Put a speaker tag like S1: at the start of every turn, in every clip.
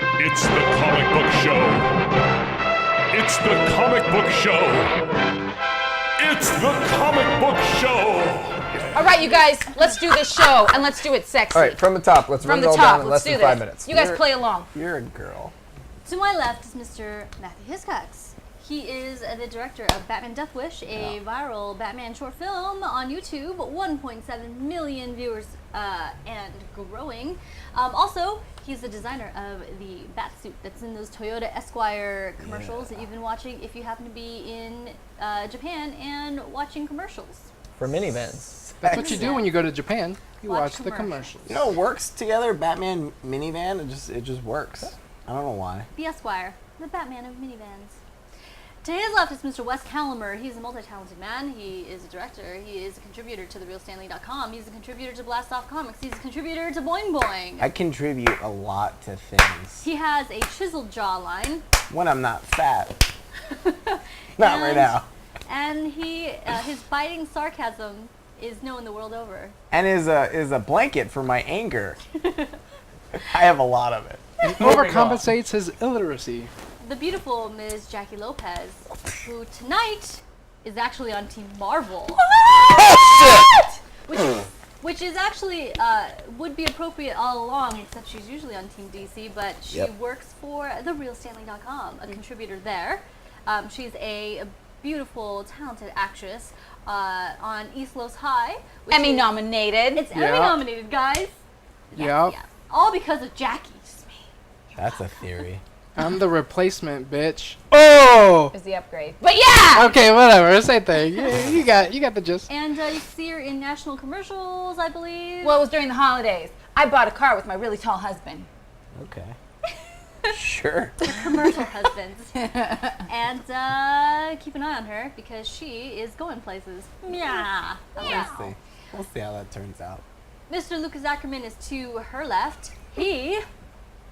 S1: It's the comic book show. It's the comic book show. It's the comic book show.
S2: All right, you guys, let's do this show, and let's do it sexy.
S3: All right, from the top. Let's run it all down in less than 5 minutes.
S2: You guys play along.
S3: You're a girl.
S4: To my left is Mr. Matt Hiscox. He is the director of Batman Death Wish, a viral Batman short film on YouTube, 1.7 million viewers and growing. Also, he's the designer of the Batsuit that's in those Toyota Esquire commercials that you've been watching if you happen to be in Japan and watching commercials.
S5: For minivans.
S6: That's what you do when you go to Japan. You watch the commercials.
S3: You know, it works together. Batman minivan. It just works. I don't know why.
S4: The Esquire, the Batman of minivans. To his left is Mr. Wes Calimer. He's a multi-talented man. He is a director. He is a contributor to therealstanley.com. He's a contributor to Blast Off Comics. He's a contributor to Boing Boing.
S3: I contribute a lot to things.
S4: He has a chiseled jawline.
S3: When I'm not fat. Not right now.
S4: And his biting sarcasm is known the world over.
S3: And is a blanket for my anger. I have a lot of it.
S6: He overcompensates his illiteracy.
S4: The beautiful Ms. Jackie Lopez, who tonight is actually on Team Marvel. Which is actually, would be appropriate all along, except she's usually on Team DC, but she works for therealstanley.com, a contributor there. She's a beautiful, talented actress on East Los High.
S2: Emmy nominated.
S4: It's Emmy nominated, guys.
S6: Yeah.
S4: All because of Jackie. Just me.
S3: That's a theory.
S6: I'm the replacement, bitch. Oh!
S2: Is the upgrade. But yeah!
S6: Okay, whatever. Same thing. You got the gist.
S4: And you see her in national commercials, I believe.
S2: Well, it was during the holidays. I bought a car with my really tall husband.
S3: Okay. Sure.
S4: Commercial husbands. And keep an eye on her because she is going places. Yeah.
S3: We'll see how that turns out.
S4: Mr. Lucas Ackerman is to her left. He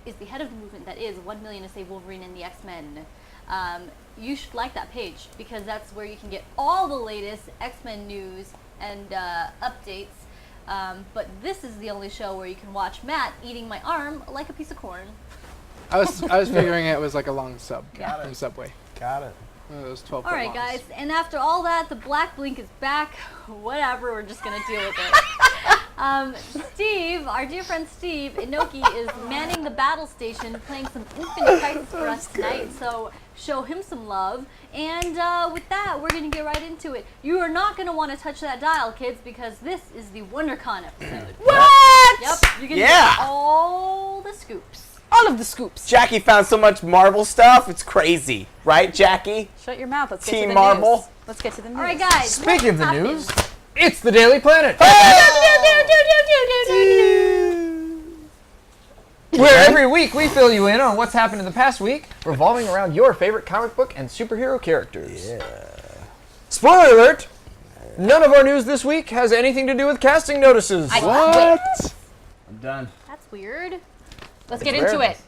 S4: is the head of the movement that is 1 Million to Save Wolverine and the X-Men. You should like that page because that's where you can get all the latest X-Men news and updates. But this is the only show where you can watch Matt eating my arm like a piece of corn.
S6: I was figuring it was like a long sub from Subway.
S3: Got it.
S6: One of those 12
S4: All right, guys, and after all that, the black blink is back. Whatever, we're just gonna deal with it. Steve, our dear friend Steve Inoki, is manning the battle station, playing some Infinite Crisis for us tonight. So show him some love. And with that, we're gonna get right into it. You are not gonna want to touch that dial, kids, because this is the WonderCon episode.
S2: What?
S4: Yep, you're gonna get all the scoops.
S2: All of the scoops.
S3: Jackie found so much Marvel stuff. It's crazy. Right, Jackie?
S2: Shut your mouth. Let's get
S3: Team
S2: to the
S3: Marvel.
S2: news. Let's get to the news.
S4: All right, guys.
S5: Speaking of the
S4: happened?
S5: news, it's the Daily Planet. Where every week we fill you in on what's happened in the past week, revolving around your favorite comic book and superhero characters.
S3: Yeah.
S5: Spoiler alert! None of our news this week has anything to do with casting notices.
S6: What?
S3: I'm done.
S4: That's weird.
S2: Let's get into it.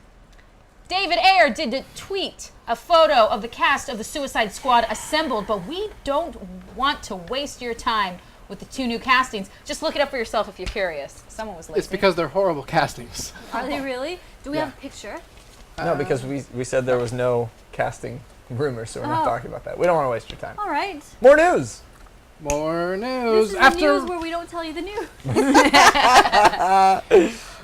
S2: David Ayer did tweet a photo of the cast of the Suicide Squad assembled, but we don't want to waste your time with the 2 new castings. Just look it up for yourself if you're curious. Someone was listening.
S6: It's because they're horrible castings.
S4: Are they really? Do we have a picture?
S5: No, because we said there was no casting rumors, so we're not talking about that. We don't want to waste your time.
S4: All right.
S5: More news.
S6: More
S4: This
S6: news.
S4: is the news where we don't tell you the news.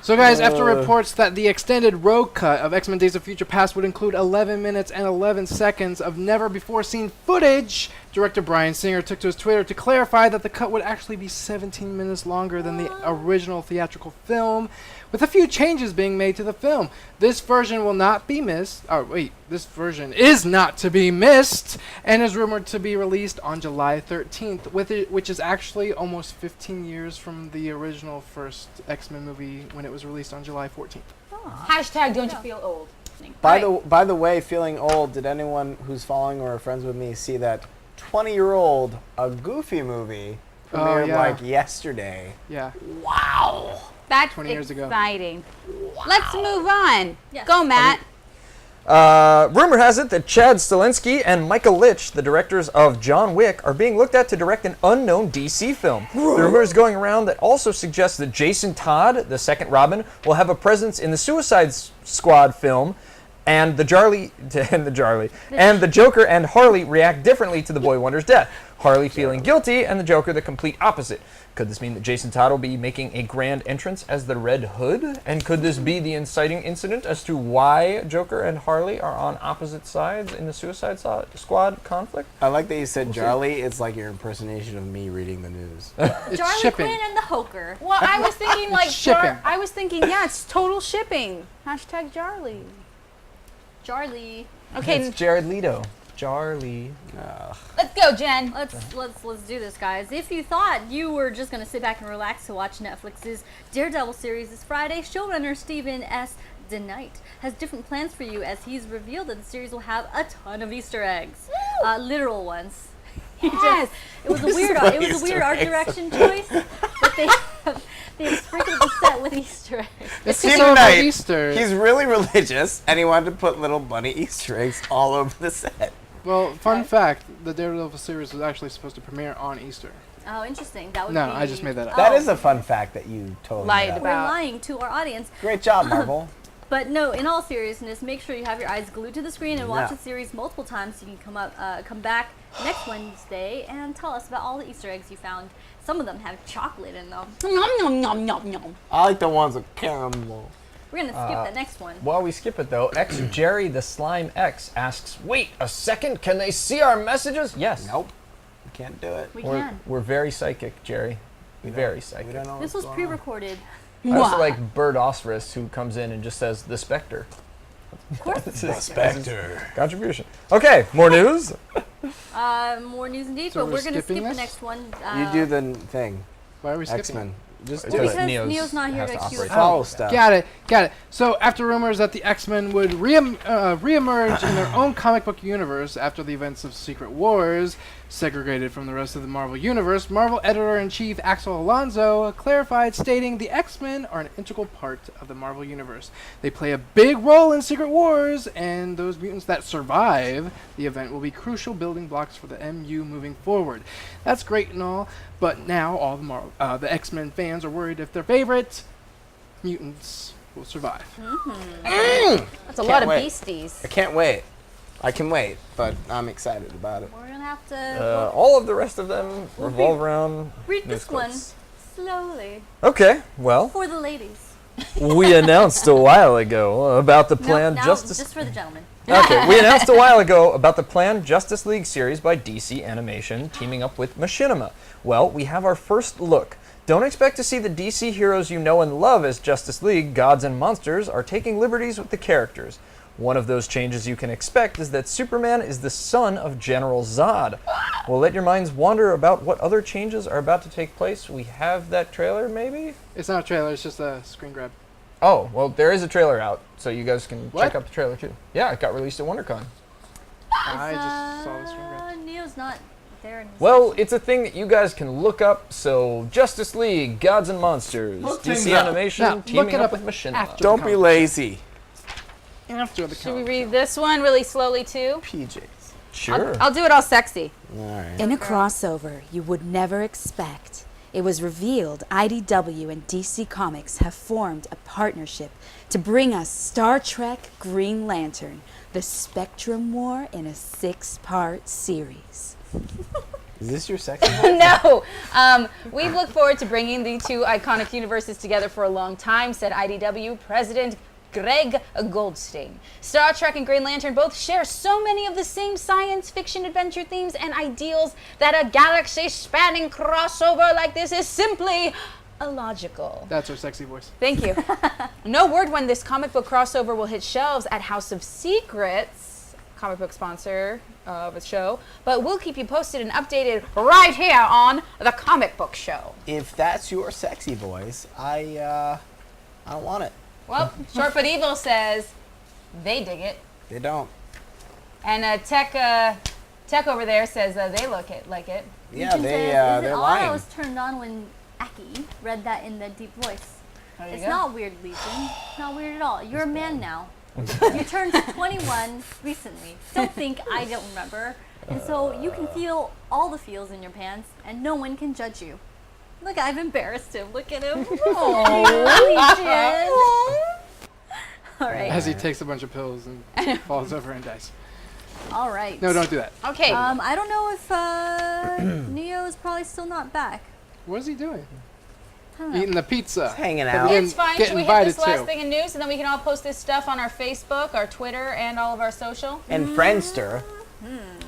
S6: So guys, after reports that the extended road cut of X-Men Days of Future Past would include 11 minutes and 11 seconds of never-before-seen footage, director Bryan Singer took to his Twitter to clarify that the cut would actually be 17 minutes longer than the original theatrical film, with a few changes being made to the film. This version will not be missed. Oh, wait. This version is not to be missed and is rumored to be released on July 13th, which is actually almost 15 years from the original first X-Men movie when it was released on July 14th.
S2: Hashtag don't you feel old.
S3: By the way, feeling old, did anyone who's following or are friends with me see that 20-year-old A Goofy movie premiered like yesterday?
S6: Yeah.
S3: Wow.
S2: That's
S6: 20 years ago.
S2: exciting. Let's move on.
S4: Yes.
S2: Go, Matt.
S5: Rumor has it that Chad Stahelski and Michael Litch, the directors of John Wick, are being looked at to direct an unknown DC film. The rumor is going around that also suggests that Jason Todd, the second Robin, will have a presence in the Suicide Squad film, and the Joker and Harley react differently to the Boy Wonder's death. Harley feeling guilty, and the Joker the complete opposite. Could this mean that Jason Todd will be making a grand entrance as the Red Hood? And could this be the inciting incident as to why Joker and Harley are on opposite sides in the Suicide Squad conflict?
S3: I like that you said Jarly. It's like your impersonation of me reading the news.
S6: It's
S4: Jarly
S6: shipping.
S4: Quinn and the Hoker.
S2: Well, I was thinking like
S6: shipping.
S2: I was thinking, yeah, it's total shipping. Hashtag Jarly.
S4: Jarly.
S2: Okay,
S5: It's Jared Leto. Jarly.
S2: let's go, Jen.
S4: Let's do this, guys. If you thought you were just gonna sit back and relax to watch Netflix's Daredevil series this Friday, showrunner Stephen S. DeKnight has different plans for you, as he's revealed that the series will have a ton of Easter eggs, literal ones.
S2: Yes.
S4: It was a weird art direction choice, but they sprinkled the set with Easter eggs.
S6: It's
S3: Stephen
S6: so about
S3: Knight,
S6: Easter.
S3: He's really religious, and he wanted to put little bunny Easter eggs all over the set.
S6: Well, fun fact, the Daredevil series was actually supposed to premiere on Easter.
S4: Oh, interesting. That would
S6: No,
S4: be...
S6: I just made that up.
S3: That
S4: Oh.
S3: is a fun fact that you totally
S2: Lied
S3: made up.
S4: We're
S2: about.
S4: lying to our audience.
S3: Great job, Marvel.
S4: But no, in all seriousness, make sure you have your eyes glued to the screen and watch
S3: Yeah.
S4: the series multiple times so you can come back next Wednesday and tell us about all the Easter eggs you found. Some of them have chocolate in them.
S2: Nom nom nom nom nom.
S3: I like the ones with caramel.
S4: We're going to skip the next one.
S5: While we skip it though, Jerry the Slime X asks, "Wait a second, can they see our messages?" Yes.
S3: Nope. You can't do it.
S4: We
S5: We're,
S4: can.
S5: we're very psychic, Jerry. Very psychic.
S3: We don't know
S4: This
S3: what's
S4: was
S3: going on.
S4: pre-recorded.
S5: I also like Bird Osirus, who comes in and just says, "The Spectre."
S4: Of course.
S3: The Spectre.
S5: Contribution. Okay, more news.
S4: More news indeed,
S6: So
S4: but
S6: we're
S4: we're going to
S6: skipping
S4: skip the
S6: this?
S4: next one.
S3: You do the thing.
S6: Why are we skipping?
S3: X-Men. Just
S5: Well,
S3: do
S4: Because
S3: it.
S4: Neo's not here
S5: has
S4: to
S5: to
S4: excuse
S5: operate.
S4: us.
S3: Follow stuff.
S6: Got it. So, after rumors that the X-Men would reemerge in their own comic book universe after the events of Secret Wars, segregated from the rest of the Marvel Universe, Marvel Editor-in-Chief Axel Alonso clarified, stating the X-Men are an integral part of the Marvel Universe. They play a big role in Secret Wars, and those mutants that survive the event will be crucial building blocks for the MU moving forward. That's great and all, but now all the X-Men fans are worried if their favorite mutants will survive.
S2: That's a lot of
S3: wait.
S2: beasties.
S3: I can't wait. I can wait, but I'm excited about it.
S4: We're going to have to
S5: All of the rest of them revolve around
S4: read this
S5: news
S4: one
S5: clips.
S4: slowly
S5: Okay, well,
S4: for the ladies.
S5: we announced a while ago about the planned
S4: now,
S5: Justice.
S4: just for the gentlemen.
S5: Okay, we announced a while ago about the planned Justice League series by DC Animation teaming up with Machinima. Well, we have our first look. Don't expect to see the DC heroes you know and love as Justice League gods and monsters are taking liberties with the characters. One of those changes you can expect is that Superman is the son of General Zod. We'll let your minds wander about what other changes are about to take place. We have that trailer, maybe?
S6: It's not a trailer, it's just a screen grab.
S5: Oh, well, there is a trailer out, so you guys can
S6: What?
S5: check out the trailer too. Yeah, it got released at WonderCon.
S6: I just saw the screen grab.
S4: Neo's not there. In his
S5: Well, it's a thing that you guys can look up. So, Justice League, Gods and Monsters,
S3: Look
S5: DC
S3: things up.
S5: Animation
S6: Now, look
S5: teaming
S6: it
S5: up
S6: up
S5: with Machinima.
S6: after.
S3: Don't be lazy.
S6: After the
S2: Should we
S6: comic.
S2: read this one really slowly too?
S3: PJs.
S5: Sure.
S2: I'll do it all sexy.
S3: All right.
S7: In a crossover you would never expect, it was revealed IDW and DC Comics have formed a partnership to bring us Star Trek Green Lantern, the Spectrum War in a 6-part series.
S3: Is this your second?
S2: No. We've looked forward to bringing the two iconic universes together for a long time, said IDW President Greg Goldstein. Star Trek and Green Lantern both share so many of the same science fiction adventure themes and ideals that a galaxy-spanning crossover like this is simply illogical.
S6: That's her sexy voice.
S2: Thank you. No word when this comic book crossover will hit shelves at House of Secrets, comic book sponsor of the show, but we'll keep you posted and updated right here on the Comic Book Show.
S3: If that's your sexy voice, I don't want it.
S2: Well, Short But Evil says they dig it,
S3: They don't.
S2: and Tech over there says they like it.
S3: Yeah,
S4: Ethan
S3: they
S4: says,
S3: they're
S4: I
S3: lying.
S4: was turned on when Aki read that in the deep voice.
S2: There you
S4: It's
S2: go.
S4: not weird, Legion. It's not weird at all. You're a man now. You turned 21 recently. Don't think I don't remember. And so you can feel all the feels in your pants, and no one can judge you. Look, I've embarrassed him. Look at him. All right.
S6: As he takes a bunch of pills and falls over and dies.
S4: All right.
S6: No, don't do that.
S2: Okay.
S4: I don't know if Neo is probably still not back.
S6: What is he doing?
S4: I don't know.
S6: Eating the pizza.
S3: Hanging
S6: That
S3: out.
S6: we
S2: It's
S6: didn't
S2: fine.
S6: get
S2: Should we hit
S6: invited
S2: this last
S6: to.
S2: thing in news, and then we can all post this stuff on our Facebook, our Twitter, and all of our social?
S3: And Friendster.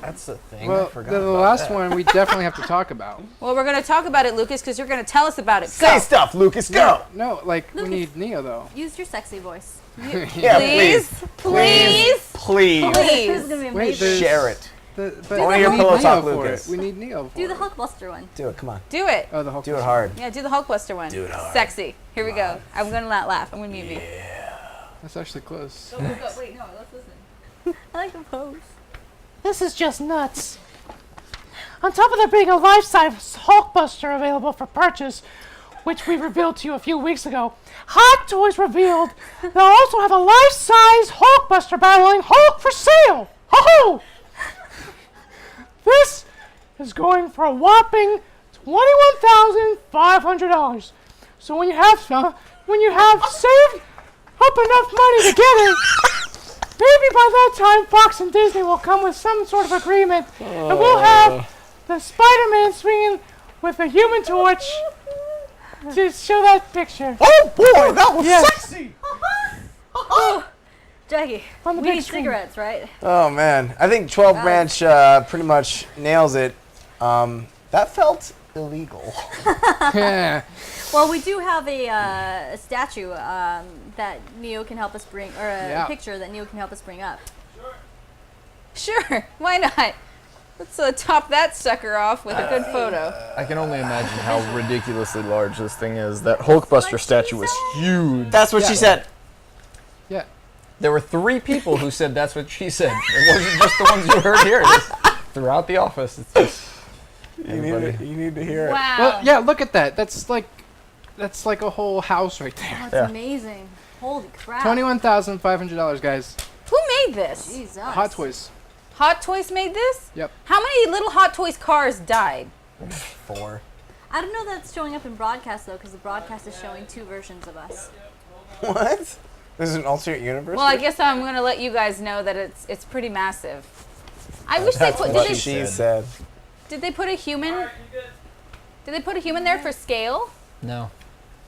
S5: That's the thing. I
S6: Well,
S5: forgot
S6: the
S5: about
S6: last
S5: that.
S6: one we definitely have to talk about.
S2: Well, we're going to talk about it, Lucas, because you're going to tell us about it.
S3: Say stuff, Lucas. Go.
S6: No, like we
S4: Lucas.
S6: need Neo though.
S4: Use your sexy voice.
S3: Yeah,
S2: Please? Please?
S3: Please.
S4: This is gonna be
S6: Wait,
S4: amazing.
S6: there's-
S3: Share it.
S6: But
S3: I wanna
S6: we
S3: hear
S6: need
S3: Pillow
S6: Neo
S3: Talk,
S6: for
S3: Lucas.
S6: it. We need Neo for
S4: Do the
S6: it.
S4: Hulkbuster one.
S3: Do it. Come on.
S2: Do it.
S6: Oh, the Hulk.
S3: Do it hard.
S2: Yeah, do the Hulkbuster one.
S3: Do it hard.
S2: Sexy. Here we go. I'm going to not laugh. I'm going to mute you.
S6: That's actually close.
S2: Wait, no, let's listen.
S4: I like the pose.
S8: This is just nuts. On top of there being a life-size Hulkbuster available for purchase, which we revealed to you a few weeks ago, Hot Toys revealed they'll also have a life-size Hulkbuster battling Hulk for sale. Ho-ho! This is going for a whopping $21,500. So when you have saved up enough money to get it, maybe by that time Fox and Disney will come with some sort of agreement, and we'll have the Spider-Man swinging with a Human Torch to show that picture.
S3: Oh boy, that was
S8: Yes.
S3: sexy.
S4: Jackie,
S8: On the
S4: we
S8: big
S4: need
S8: screen.
S4: cigarettes, right?
S3: Oh man, I think 12 Branch pretty much nails it. That felt illegal.
S6: Yeah.
S4: Well, we do have a statue that Neo can help us bring, or a picture that Neo can help us bring up.
S2: Sure. Why not? Let's top that sucker off with a good photo.
S5: I can only imagine how ridiculously large this thing is. That Hulkbuster statue was huge.
S3: That's what she said.
S6: Yeah.
S5: There were 3 people who said that's what she said. It wasn't just the ones you heard here. It's throughout the office. It's just everybody.
S3: You need to hear it.
S2: Wow.
S6: Well, yeah. Look at that. That's like a whole house right there.
S4: Oh, that's
S5: Yeah.
S4: amazing. Holy crap.
S6: $21,500, guys.
S2: Who made this?
S4: Jesus.
S6: Hot Toys.
S2: Hot Toys made this?
S6: Yep.
S2: How many little Hot Toys cars died?
S3: 4.
S4: I don't know that's showing up in broadcast though, because the broadcast is showing 2 versions of us.
S3: What? This is an alternate universe?
S2: Well, I guess I'm going to let you guys know that it's pretty massive. I wish they put.
S3: what
S2: Did
S3: she
S2: they,
S3: said.
S2: did they put a human? Did they put a human there for scale?
S5: No.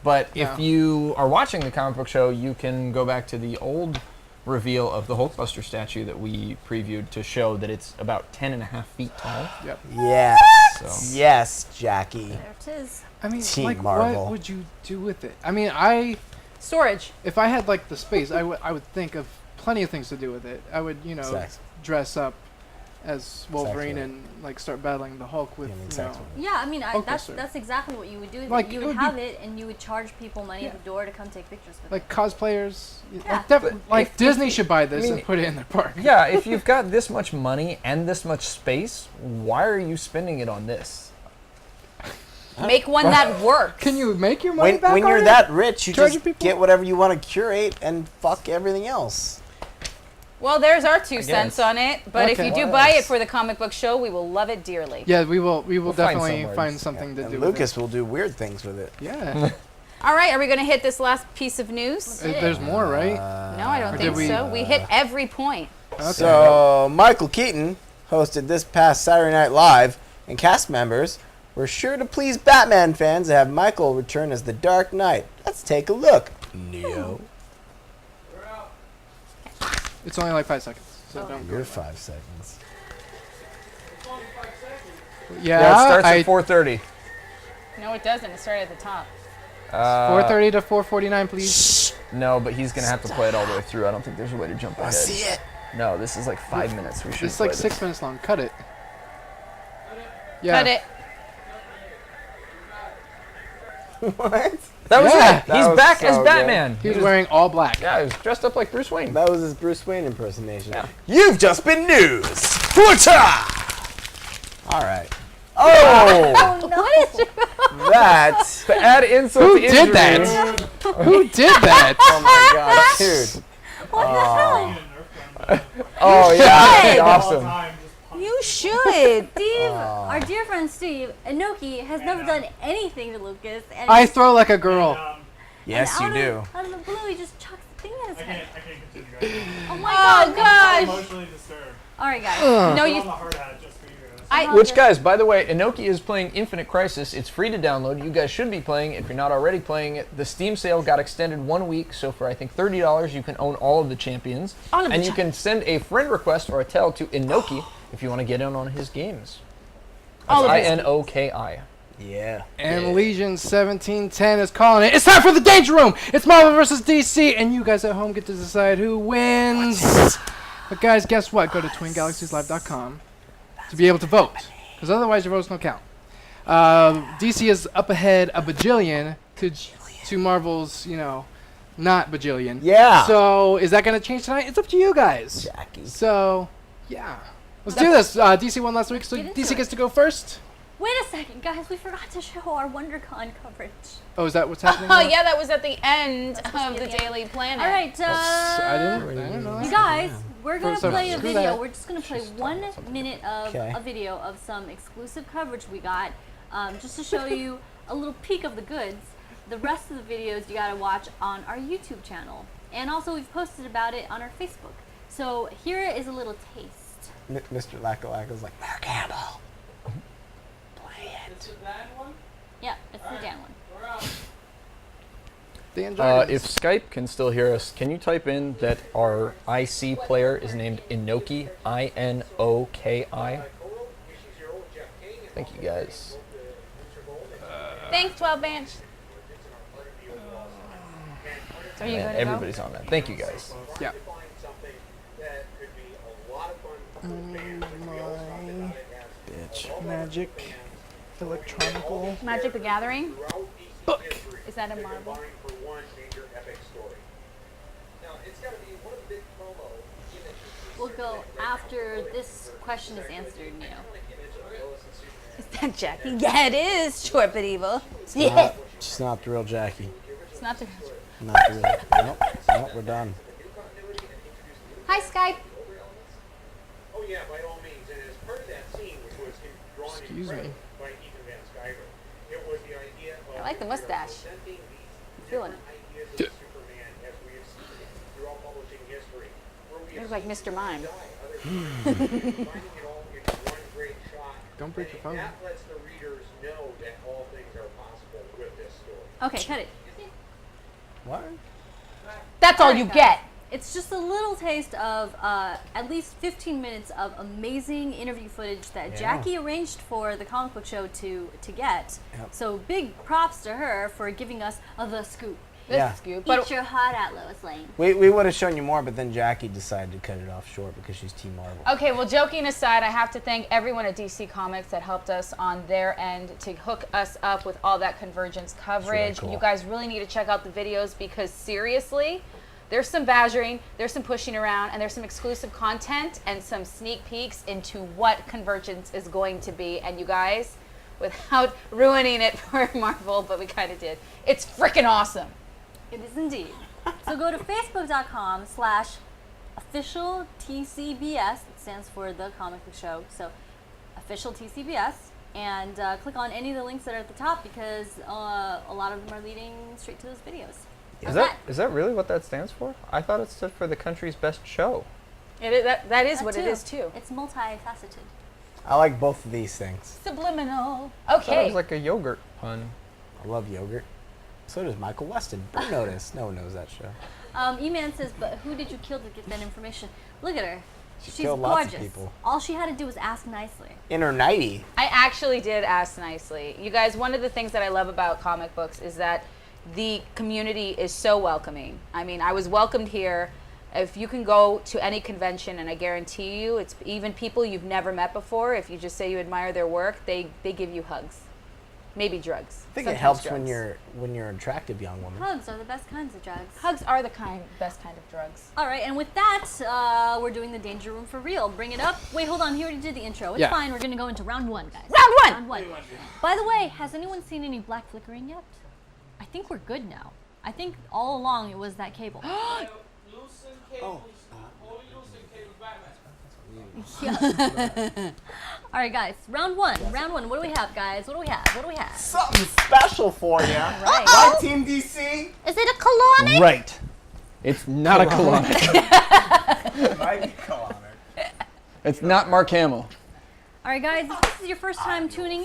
S5: But if you are watching the comic book show, you can go back to the old reveal of the Hulkbuster statue that we previewed to show that it's about 10.5 feet tall.
S6: Yep.
S3: Yes.
S5: So.
S3: Yes, Jackie.
S4: There it is.
S6: I mean,
S3: Team
S6: like,
S3: Marvel.
S6: what would you do with it? I mean,
S2: Storage.
S6: if I had like the space, I would think of plenty of things to do with it. I would,
S3: Sex.
S6: dress up as Wolverine
S3: Sex,
S6: and like start battling the Hulk with,
S3: sex with
S4: Yeah, I mean, that's
S6: Hulkbuster.
S4: that's exactly what you would do.
S6: Like,
S4: You
S6: it
S4: would
S6: would
S4: have
S6: be-
S4: it, and you would charge people money at the door to come take pictures with
S6: like
S4: it.
S6: cosplayers.
S4: Yeah.
S6: Like Disney should buy this
S5: I mean,
S6: and put it in their park.
S5: Yeah, if you've got this much money and this much space, why are you spending it on this?
S2: Make one that works.
S6: Can you make your money
S3: When,
S6: back
S3: when
S6: on
S3: you're
S6: it?
S3: that rich, you
S6: Charging
S3: just
S6: people?
S3: get whatever you want to curate and fuck everything else.
S2: Well, there's our 2 cents
S5: guess.
S2: on it. But if
S6: Okay.
S2: you do buy it for the comic book show, we will love it dearly.
S6: Yeah, we will
S5: find
S6: definitely
S5: somewhere.
S6: find something to
S3: And
S6: do
S3: Lucas will do weird things with it.
S6: with it. Yeah.
S2: All right, are we going to hit this last piece of news?
S6: There's more, right?
S2: No, I don't
S6: Or
S2: think
S6: did we-
S2: so. We hit every point.
S6: Okay.
S3: So, Michael Keaton hosted this past Saturday Night Live, and cast members were sure to please Batman fans and have Michael return as the Dark Knight. Let's take a look. Neo.
S6: It's only like 5 seconds. So don't go.
S3: You're 5 seconds.
S6: Yeah,
S5: Yeah, it starts
S6: I,
S5: at 4:30.
S2: No, it doesn't. It started at the top.
S6: 4:30 to 4:49, please.
S5: No, but he's gonna have to play it all the way through. I don't think there's a way to jump
S3: I
S5: ahead.
S3: see it.
S5: No, this is like 5 minutes. We should.
S6: It's like
S5: play
S6: 6
S5: this.
S6: minutes long. Cut it. Yeah.
S2: Cut it.
S3: What?
S5: That was
S6: Yeah.
S5: it.
S3: That
S5: He's
S3: was
S5: back
S3: so
S5: as
S3: good.
S5: Batman.
S6: He was wearing all black.
S5: Yeah, he was dressed up like Bruce Wayne.
S3: That was his Bruce Wayne impersonation.
S5: Yeah.
S3: You've just been news. All right. Oh, that.
S5: To add insult
S6: Who
S5: to
S6: did
S5: injury,
S6: that? Who did that?
S3: Oh my god, dude.
S4: What the hell?
S5: Oh yeah, that'd be awesome.
S7: You should.
S4: Steve, our dear friend Steve, Inoki has never done anything to Lucas. And
S6: I throw like a girl.
S3: Yes, you do.
S4: Out of the blue, he just chucks the thing at his head.
S8: I can't continue, guys.
S4: Oh my
S2: Oh
S4: god.
S2: gosh.
S8: Emotionally disturbed.
S4: All right, guys.
S2: No,
S8: I'm
S2: you.
S8: on the hard hat just for you guys.
S5: Which, guys, by the way, Inoki is playing Infinite Crisis. It's free to download. You guys should be playing it if you're not already playing it. The Steam sale got extended 1 week, so for I think $30, you can own all of the champions. And you can send a friend request or a tell to Inoki if you want to get in on his games.
S2: All of his
S5: Inoki.
S3: Yeah.
S6: And Legion 1710 is calling it. It's time for the Danger Room. It's Marvel versus DC, and you guys at home get to decide who wins. But guys, guess what? Go to twingalaxieslive.com to be able to vote, because otherwise your votes don't count. DC is up ahead a bajillion to Marvel's, not bajillion.
S3: Yeah.
S6: So is that going to change tonight? It's up to you guys.
S3: Jackie.
S6: So yeah, let's do this. DC won last week, so
S4: Get into
S6: DC
S4: it.
S6: gets to go first.
S4: Wait a second, guys. We forgot to show our WonderCon coverage.
S6: Oh, is that what's happening?
S2: Oh
S6: now?
S2: yeah, that was at the end
S4: That's supposed
S2: of
S4: to
S2: the
S4: be at the end.
S2: Daily Planet.
S4: All right,
S6: I didn't know
S4: you
S6: that.
S4: guys, we're going to
S6: So,
S4: play a
S6: screw
S4: video.
S6: that.
S4: We're just going to play 1 minute of
S3: Okay.
S4: a video of some exclusive coverage we got, just to show you a little peek of the goods. The rest of the videos you got to watch on our YouTube channel. And also we've posted about it on our Facebook. So here is a little taste.
S3: Mr. Lackalacka's like, Mark Hamill. Play it.
S4: Yeah, it's the Dan one.
S6: Dan Jarvis.
S5: If Skype can still hear us, can you type in that our IC player is named Inoki, I-N-O-K-I? Thank you, guys.
S2: Thanks, 12 Bench. So are you
S5: Man,
S2: going to go?
S5: everybody's on that. Thank you, guys.
S6: Yeah.
S3: Bitch.
S6: Magic, electronical.
S2: Magic the Gathering?
S6: Book.
S2: Is that a Marvel?
S4: We'll go after this question is answered, Neo.
S7: Is that Jackie? Yeah, it is. Short but evil. Yeah.
S3: She's not the real Jackie.
S2: It's not the.
S3: Not the real. Nope, we're done.
S2: Hi, Skype.
S9: Oh yeah, by all means. And as part of that scene, which was him drawn in
S6: Excuse
S9: credit
S6: me.
S9: by Ethan Van Sciver, it was the idea of
S2: I like the mustache.
S9: presenting these
S2: Feeling it.
S9: ideas of Superman as we have seen it throughout publishing history. Where we
S2: Looks
S9: have
S2: like Mr. Mime.
S9: combining it all into one great shot.
S6: Don't break your phone.
S9: That lets the readers know that all things are possible with this story.
S4: Okay, cut it.
S3: What?
S2: That's all
S4: Alright,
S2: you
S4: guys.
S2: get.
S4: It's just a little taste of at least 15 minutes of amazing interview footage that
S3: Yeah.
S4: Jackie arranged for the comic book show to get.
S3: Yep.
S4: So big props to her for giving us the scoop.
S2: This
S3: Yeah.
S2: scoop.
S4: Eat
S2: But
S4: your heart out, Lois Lane.
S3: We would have shown you more, but then Jackie decided to cut it off short because she's Team Marvel.
S2: okay, well, joking aside, I have to thank everyone at DC Comics that helped us on their end to hook us up with all that convergence coverage.
S3: cool.
S2: You guys really need to check out the videos because seriously, there's some badgering, there's some pushing around, and there's some exclusive content and some sneak peeks into what convergence is going to be. And you guys, without ruining it for Marvel, but we kind of did, it's freaking awesome.
S4: It is indeed. So go to facebook.com/official TCBS. It stands for The Comic Book Show. So official TCBS. And click on any of the links that are at the top because a lot of them are leading straight to those videos.
S5: Is that really what that stands for? I thought it stood for the country's best show.
S2: It is, that is
S4: That
S2: what it is too.
S4: It's multifaceted.
S3: I like both of these things.
S2: Subliminal.
S5: I thought it
S2: Okay.
S5: was like a yogurt pun.
S3: I love yogurt. So does Michael Weston. Don't notice. No one knows that show.
S4: E-Man says, but who did you kill to get that information? Look at her. She's
S3: killed
S4: gorgeous.
S3: lots of people.
S4: All she had to do was ask nicely.
S3: In her nightie.
S2: I actually did ask nicely. You guys, one of the things that I love about comic books is that the community is so welcoming. I mean, I was welcomed here. If you can go to any convention, and I guarantee you, it's even people you've never met before, if you just say you admire their work, they give you hugs. Maybe drugs.
S3: I think it
S2: Sometimes
S3: helps
S2: drugs.
S3: when you're an attractive young woman.
S4: Hugs are the best kinds of drugs.
S2: Hugs are the best kind of drugs.
S4: All right, and with that, we're doing the Danger Room for real. Bring it up. Wait, hold on. He already did the intro. It's
S6: Yeah.
S4: fine. We're going to go into round one, guys.
S2: Round one!
S4: Round one. By the way, has anyone seen any black flickering yet? I think we're good now. I think all along it was that cable.
S8: Loosen cables. Only loosen cables, Batman.
S4: All right, guys. Round one. Round one. What do we have, guys? What do we have? What do we have?
S3: Something special for you.
S4: Right.
S3: Right, Team DC?
S4: Is it a colonic?
S5: Right. It's not a colonic.
S3: Might be Calimer.
S5: It's not Mark Hamill.
S4: All right, guys. If this is your first time tuning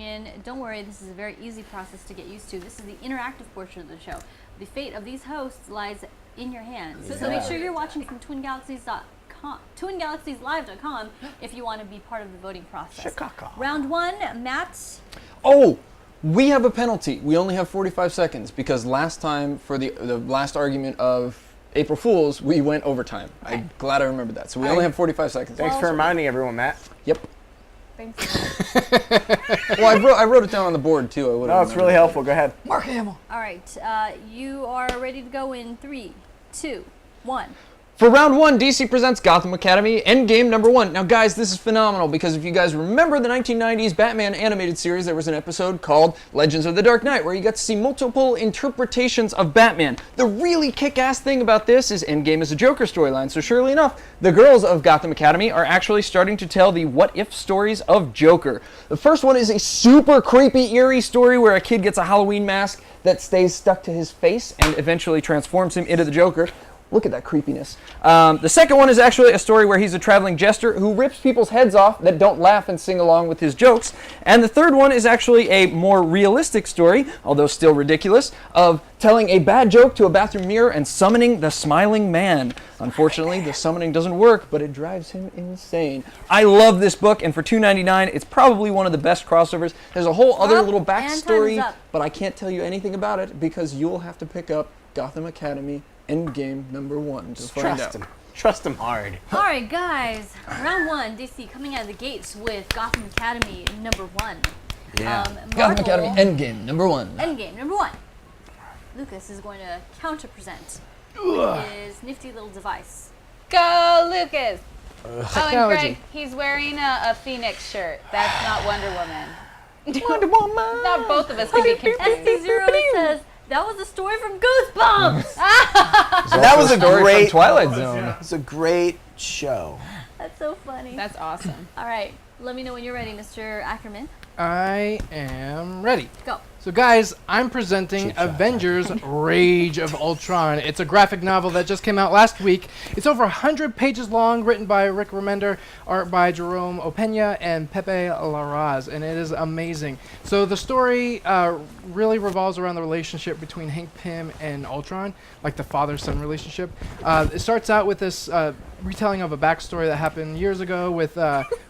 S4: in, don't worry. This is a very easy process to get used to. This is the interactive portion of the show. The fate of these hosts lies in your hands. So make sure you're watching from twingalaxieslive.com if you want to be part of the voting process.
S3: Chicago.
S4: Round one, Matt.
S5: Oh, we have a penalty. We only have 45 seconds because last time for the last argument of April Fools, we went overtime. I'm glad I remembered that. So we only have 45 seconds.
S3: Thanks for reminding everyone, Matt.
S5: Yep.
S2: Thanks.
S5: Well, I wrote it down on the board too.
S3: No, it's really helpful. Go ahead.
S6: Mark Hamill.
S4: All right, you are ready to go in 3, 2, 1.
S5: For round one, DC presents Gotham Academy Endgame #1. Now, guys, this is phenomenal because if you guys remember the 1990s Batman animated series, there was an episode called Legends of the Dark Knight where you got to see multiple interpretations of Batman. The really kick-ass thing about this is Endgame is a Joker storyline, so surely enough, the girls of Gotham Academy are actually starting to tell the what-if stories of Joker. The first one is a super creepy, eerie story where a kid gets a Halloween mask that stays stuck to his face and eventually transforms him into the Joker. Look at that creepiness. The second one is actually a story where he's a traveling jester who rips people's heads off that don't laugh and sing along with his jokes. And the third one is actually a more realistic story, although still ridiculous, of telling a bad joke to a bathroom mirror and summoning the smiling man. Unfortunately, the summoning doesn't work, but it drives him insane. I love this book, and for $2.99, it's probably one of the best crossovers. There's a whole other little backstory, but I can't tell you anything about it because you'll have to pick up Gotham Academy Endgame #1 to find out.
S3: Trust him hard.
S4: All right, guys. Round one, DC coming out of the gates with Gotham Academy #1.
S3: Yeah.
S5: Gotham Academy Endgame #1.
S4: Endgame #1. Lucas is going to counter-present with his nifty little device.
S2: Go, Lucas. Oh, and
S6: Technology.
S2: Greg, he's wearing a Phoenix shirt. That's not Wonder Woman.
S5: Wonder Woman.
S2: Not both of us can be confused.
S4: SC0 says, that was a story from Goosebumps.
S3: That was a
S5: story
S3: great
S5: from Twilight Zone.
S3: It's a great show.
S4: That's so funny.
S2: That's awesome.
S4: All right, let me know when you're ready, Mr. Ackerman.
S6: I am ready.
S4: Go.
S6: So guys, I'm presenting Avengers Rage of Ultron. It's a graphic novel that just came out last week. It's over 100 pages long, written by Rick Remender, art by Jerome Opeña and Pepe Larraz, and it is amazing. So the story really revolves around the relationship between Hank Pym and Ultron, like the father-son relationship. It starts out with this retelling of a backstory that happened years ago with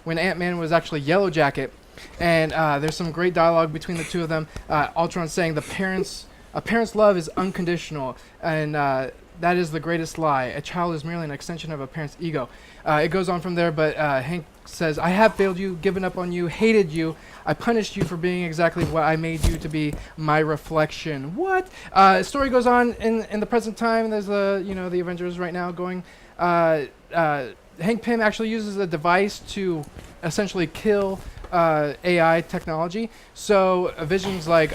S6: when Ant-Man was actually Yellow Jacket. And there's some great dialogue between the two of them. Ultron saying a parent's love is unconditional, and that is the greatest lie. A child is merely an extension of a parent's ego. It goes on from there, but Hank says, I have failed you, given up on you, hated you. I punished you for being exactly what I made you to be, my reflection. What? Story goes on in the present time. There's the Avengers right now going. Hank Pym actually uses a device to essentially kill AI technology. So Vision's like,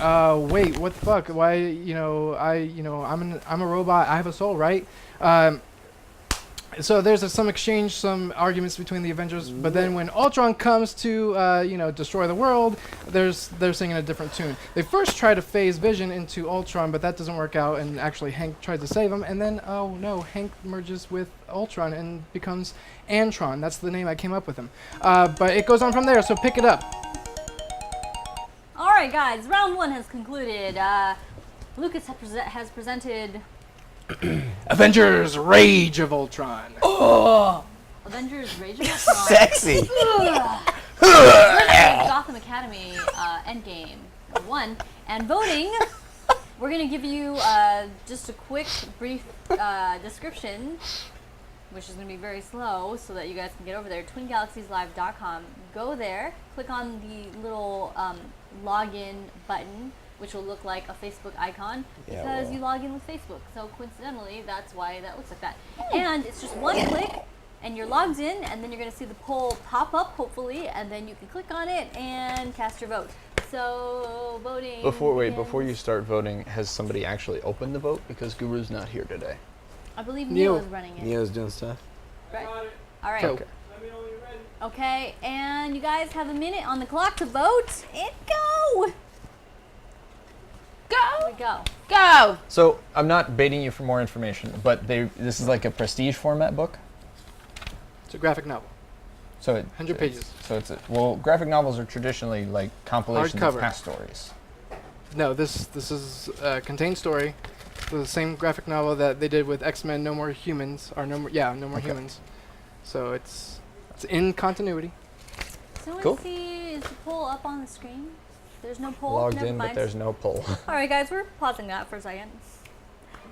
S6: wait, what the fuck? Why, I'm a robot. I have a soul, right? So there's some exchange, some arguments between the Avengers. But then when Ultron comes to, destroy the world, they're singing a different tune. They first try to phase Vision into Ultron, but that doesn't work out. And actually, Hank tries to save him. And then, oh no, Hank merges with Ultron and becomes Antron. That's the name I came up with him. But it goes on from there. So pick it up.
S4: All right, guys. Round one has concluded. Lucas has presented
S6: Avengers Rage of Ultron.
S4: Avengers Rage of Ultron.
S3: Sexy.
S4: Gotham Academy Endgame 1. And voting, we're going to give you just a quick, brief description, which is going to be very slow so that you guys can get over there. twingalaxieslive.com. Go there, click on the little login button, which will look like a Facebook icon because you log in with Facebook. So coincidentally, that's why that looks like that. And it's just one click, and you're logged in, and then you're going to see the poll pop up, hopefully, and then you can click on it and cast your vote. So voting.
S5: Before you start voting, has somebody actually opened the vote? Because Guru's not here today.
S4: I believe Neo is running it.
S3: Neo's doing stuff.
S4: Right. All right.
S6: Okay.
S4: Okay, and you guys have a minute on the clock to vote and go. Here we go.
S2: Go!
S5: So I'm not baiting you for more information, but this is like a prestige format book.
S6: It's a graphic novel.
S5: So
S6: 100 pages.
S5: So well, graphic novels are traditionally like compilations of
S6: Hardcover.
S5: past stories.
S6: No, this is a contained story. The same graphic novel that they did with X-Men No More Humans, or No More Humans. So it's in continuity.
S4: Someone
S5: Cool.
S4: see, is the poll up on the screen? There's no poll?
S5: Logged
S4: Never
S5: in, but
S4: mind.
S5: there's no poll.
S4: All right, guys, we're pausing that for a second.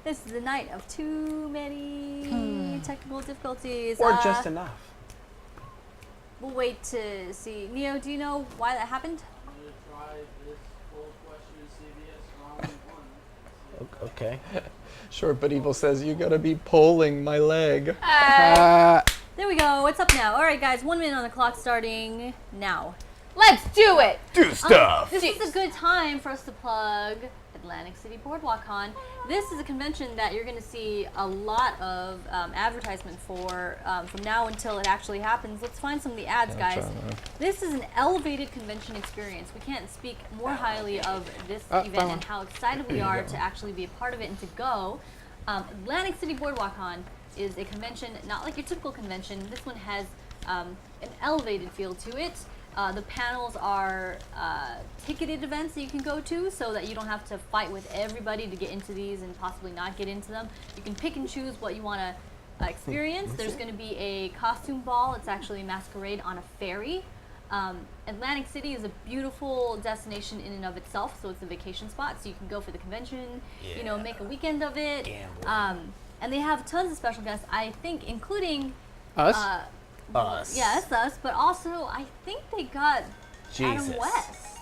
S4: This is the night of too many technical difficulties.
S3: Or just enough.
S4: We'll wait to see. Neo, do you know why that happened?
S3: Okay.
S5: Short but evil says you gotta be pulling my leg.
S4: There we go. What's up now? All right, guys, 1 minute on the clock starting now.
S2: Let's do it!
S1: Do stuff.
S4: This is a good time for us to plug Atlantic City Boardwalk Con. This is a convention that you're going to see a lot of advertisement for from now until it actually happens. Let's find some of the ads, guys. This is an elevated convention experience. We can't speak more highly of this event and how excited we are to actually be a part of it and to go. Atlantic City Boardwalk Con is a convention, not like your typical convention. This one has an elevated feel to it. The panels are ticketed events that you can go to so that you don't have to fight with everybody to get into these and possibly not get into them. You can pick and choose what you want to experience. There's going to be a costume ball. It's actually a masquerade on a ferry. Atlantic City is a beautiful destination in and of itself, so it's a vacation spot. So you can go for the convention, you know, make a weekend of it. And they have tons of special guests, I think, including
S6: Us?
S3: Us.
S4: Yes, us, but also I think they got Adam
S3: Jesus.
S4: West.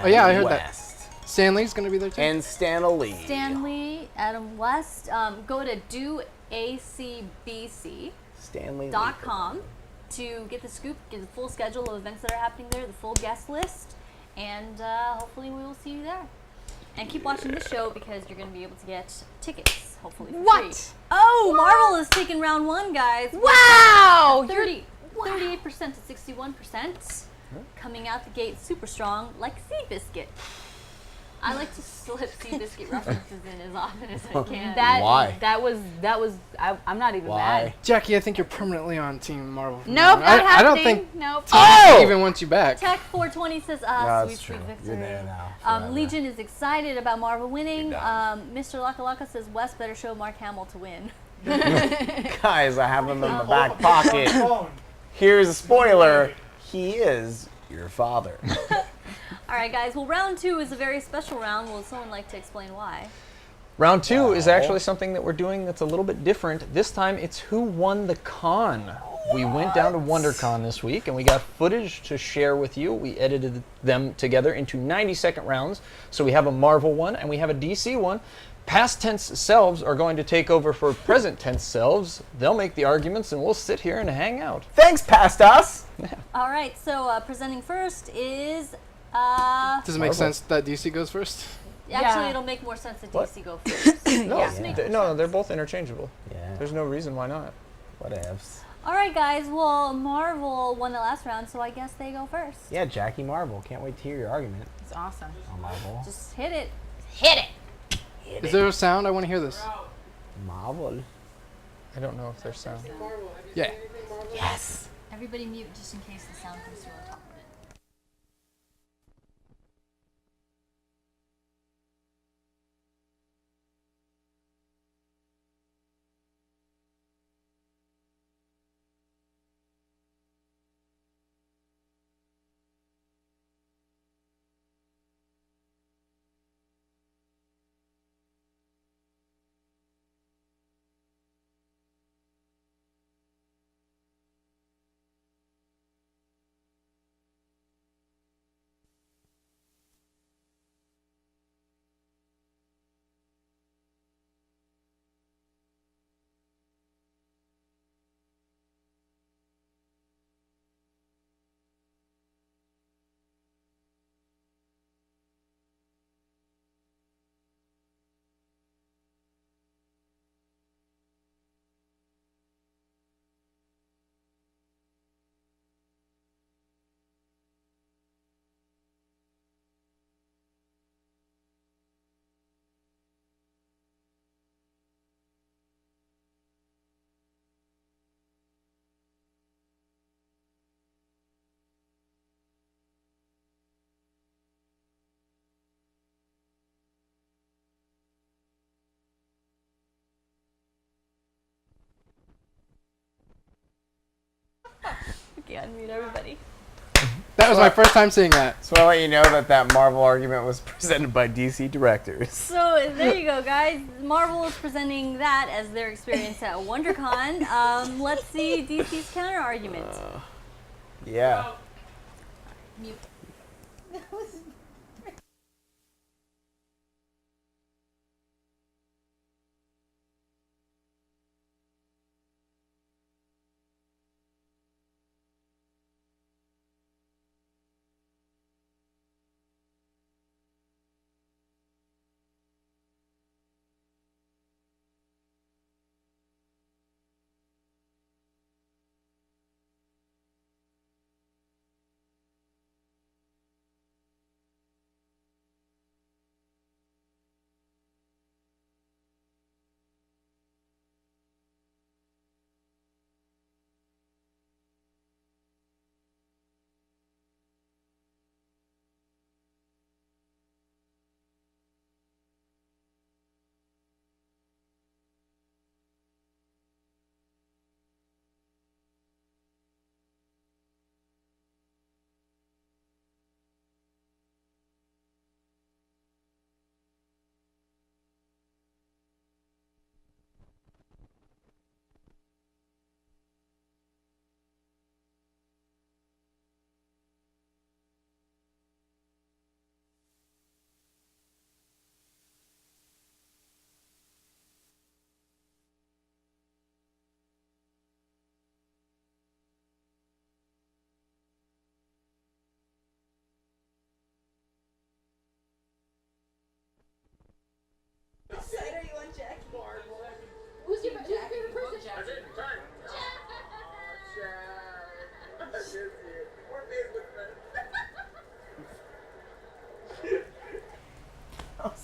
S6: Oh yeah, I heard
S3: West.
S6: that. Stanley's gonna be there too.
S3: And Stanley.
S4: Stanley, Adam West. Go to doacbc.com
S3: Stanley.
S4: to get the scoop, get the full schedule of events that are happening there, the full guest list, and hopefully we will see you there. And keep watching this show because you're going to be able to get tickets, hopefully for free. Oh, Marvel is taking round one, guys.
S2: Wow!
S4: 38% to 61%. Coming out the gate super strong, like Seabiscuit. I like to slip Seabiscuit references in as often as I can.
S3: Why?
S2: That was. I'm not even mad.
S6: Jackie, I think you're permanently on Team Marvel. from
S2: Nope,
S6: now on.
S2: not
S6: I don't
S2: happening.
S6: think
S2: Nope.
S6: Team even wants you back.
S4: Tech 420 says,
S3: That's
S4: sweet,
S3: true.
S4: sweet victory.
S3: You're there now. forever.
S4: Legion is excited about Marvel winning. Mr. Laka Laka says, Wes better show Mark Hamill to win.
S3: Guys, I have him in my back pocket. Here's a spoiler. He is your father.
S4: All right, guys. Well, round two is a very special round. Will someone like to explain why?
S5: Round two is actually something that we're doing that's a little bit different. This time it's who won the con. We went down to WonderCon this week and we got footage to share with you. We edited them together into 90-second rounds. So we have a Marvel one and we have a DC one. Past tense selves are going to take over for present tense selves. They'll make the arguments and we'll sit here and hang out.
S3: Thanks, past us.
S4: All right. So presenting first is.
S6: Does it make sense that DC goes first?
S4: Actually, it'll make more sense that DC go first.
S5: No, they're both interchangeable.
S3: Yeah.
S5: There's no reason why not.
S3: Whatevs.
S4: All right, guys. Well, Marvel won the last round, so I guess they go first.
S3: Yeah, Jackie Marvel. Can't wait to hear your argument
S2: It's awesome.
S3: on Marvel.
S4: Just hit it.
S2: Hit it.
S6: Is there a sound? I want to hear this.
S3: Marvel.
S5: I don't know if there's sound.
S6: Yeah.
S3: Yes.
S4: Everybody mute just in case the sound comes through on top of it. Jackie, unmute everybody.
S6: That was my first time seeing that.
S3: So I'll let you know that Marvel argument was presented by DC directors.
S4: So there you go, guys. Marvel is presenting that as their experience at WonderCon. Let's see DC's counter argument.
S3: Yeah.
S4: Mute.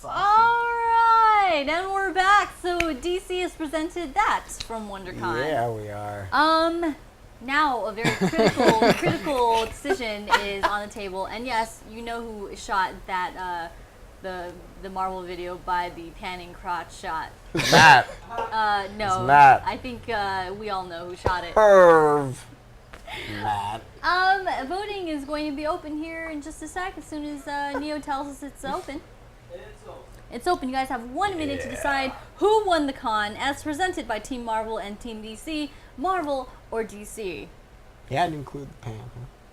S4: Alright, and we're back. So DC has presented that from WonderCon.
S3: Yeah, we are.
S4: Now a very critical decision is on the table. And yes, you know who shot that the Marvel video by the panning crotch shot.
S3: Matt.
S4: No.
S3: It's Matt.
S4: I think we all know who shot it.
S3: Perv. Matt.
S4: Voting is going to be open here in just a sec as soon as Neo tells us it's open. It's open. You guys have 1 minute to decide who won the con as presented by Team Marvel and Team DC. Marvel or DC?
S3: You had to include the pan.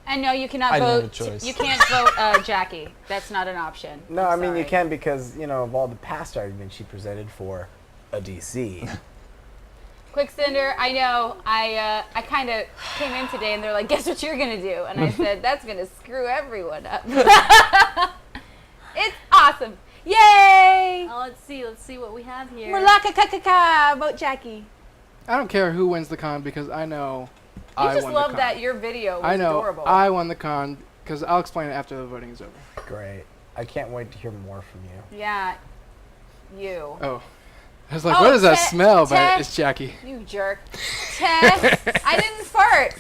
S2: And no, you cannot
S5: I didn't have
S2: vote.
S5: a choice.
S2: You can't vote Jackie. That's not an option.
S3: No,
S2: I'm
S3: I mean you
S2: sorry.
S3: can because, you know, of all the past arguments she presented for a DC.
S2: Quicksender, I know. I kind of came in today and they're like, guess what you're going to do? And I said, that's going to screw everyone up. It's awesome. Yay!
S4: Let's see what we have here.
S2: Malaka kakaka, vote Jackie.
S6: I don't care who wins the con because I know
S2: You
S6: I
S2: just
S6: won
S2: love
S6: the con.
S2: that your video was
S6: I know
S2: adorable.
S6: I won the con because I'll explain it after the voting is over.
S3: Great. I can't wait to hear more from you.
S2: Yeah, you.
S6: Oh. I was like,
S2: Oh,
S6: what is that
S2: Te-
S6: smell?
S2: Te-
S6: But it's Jackie.
S2: You jerk. Tess, I didn't fart.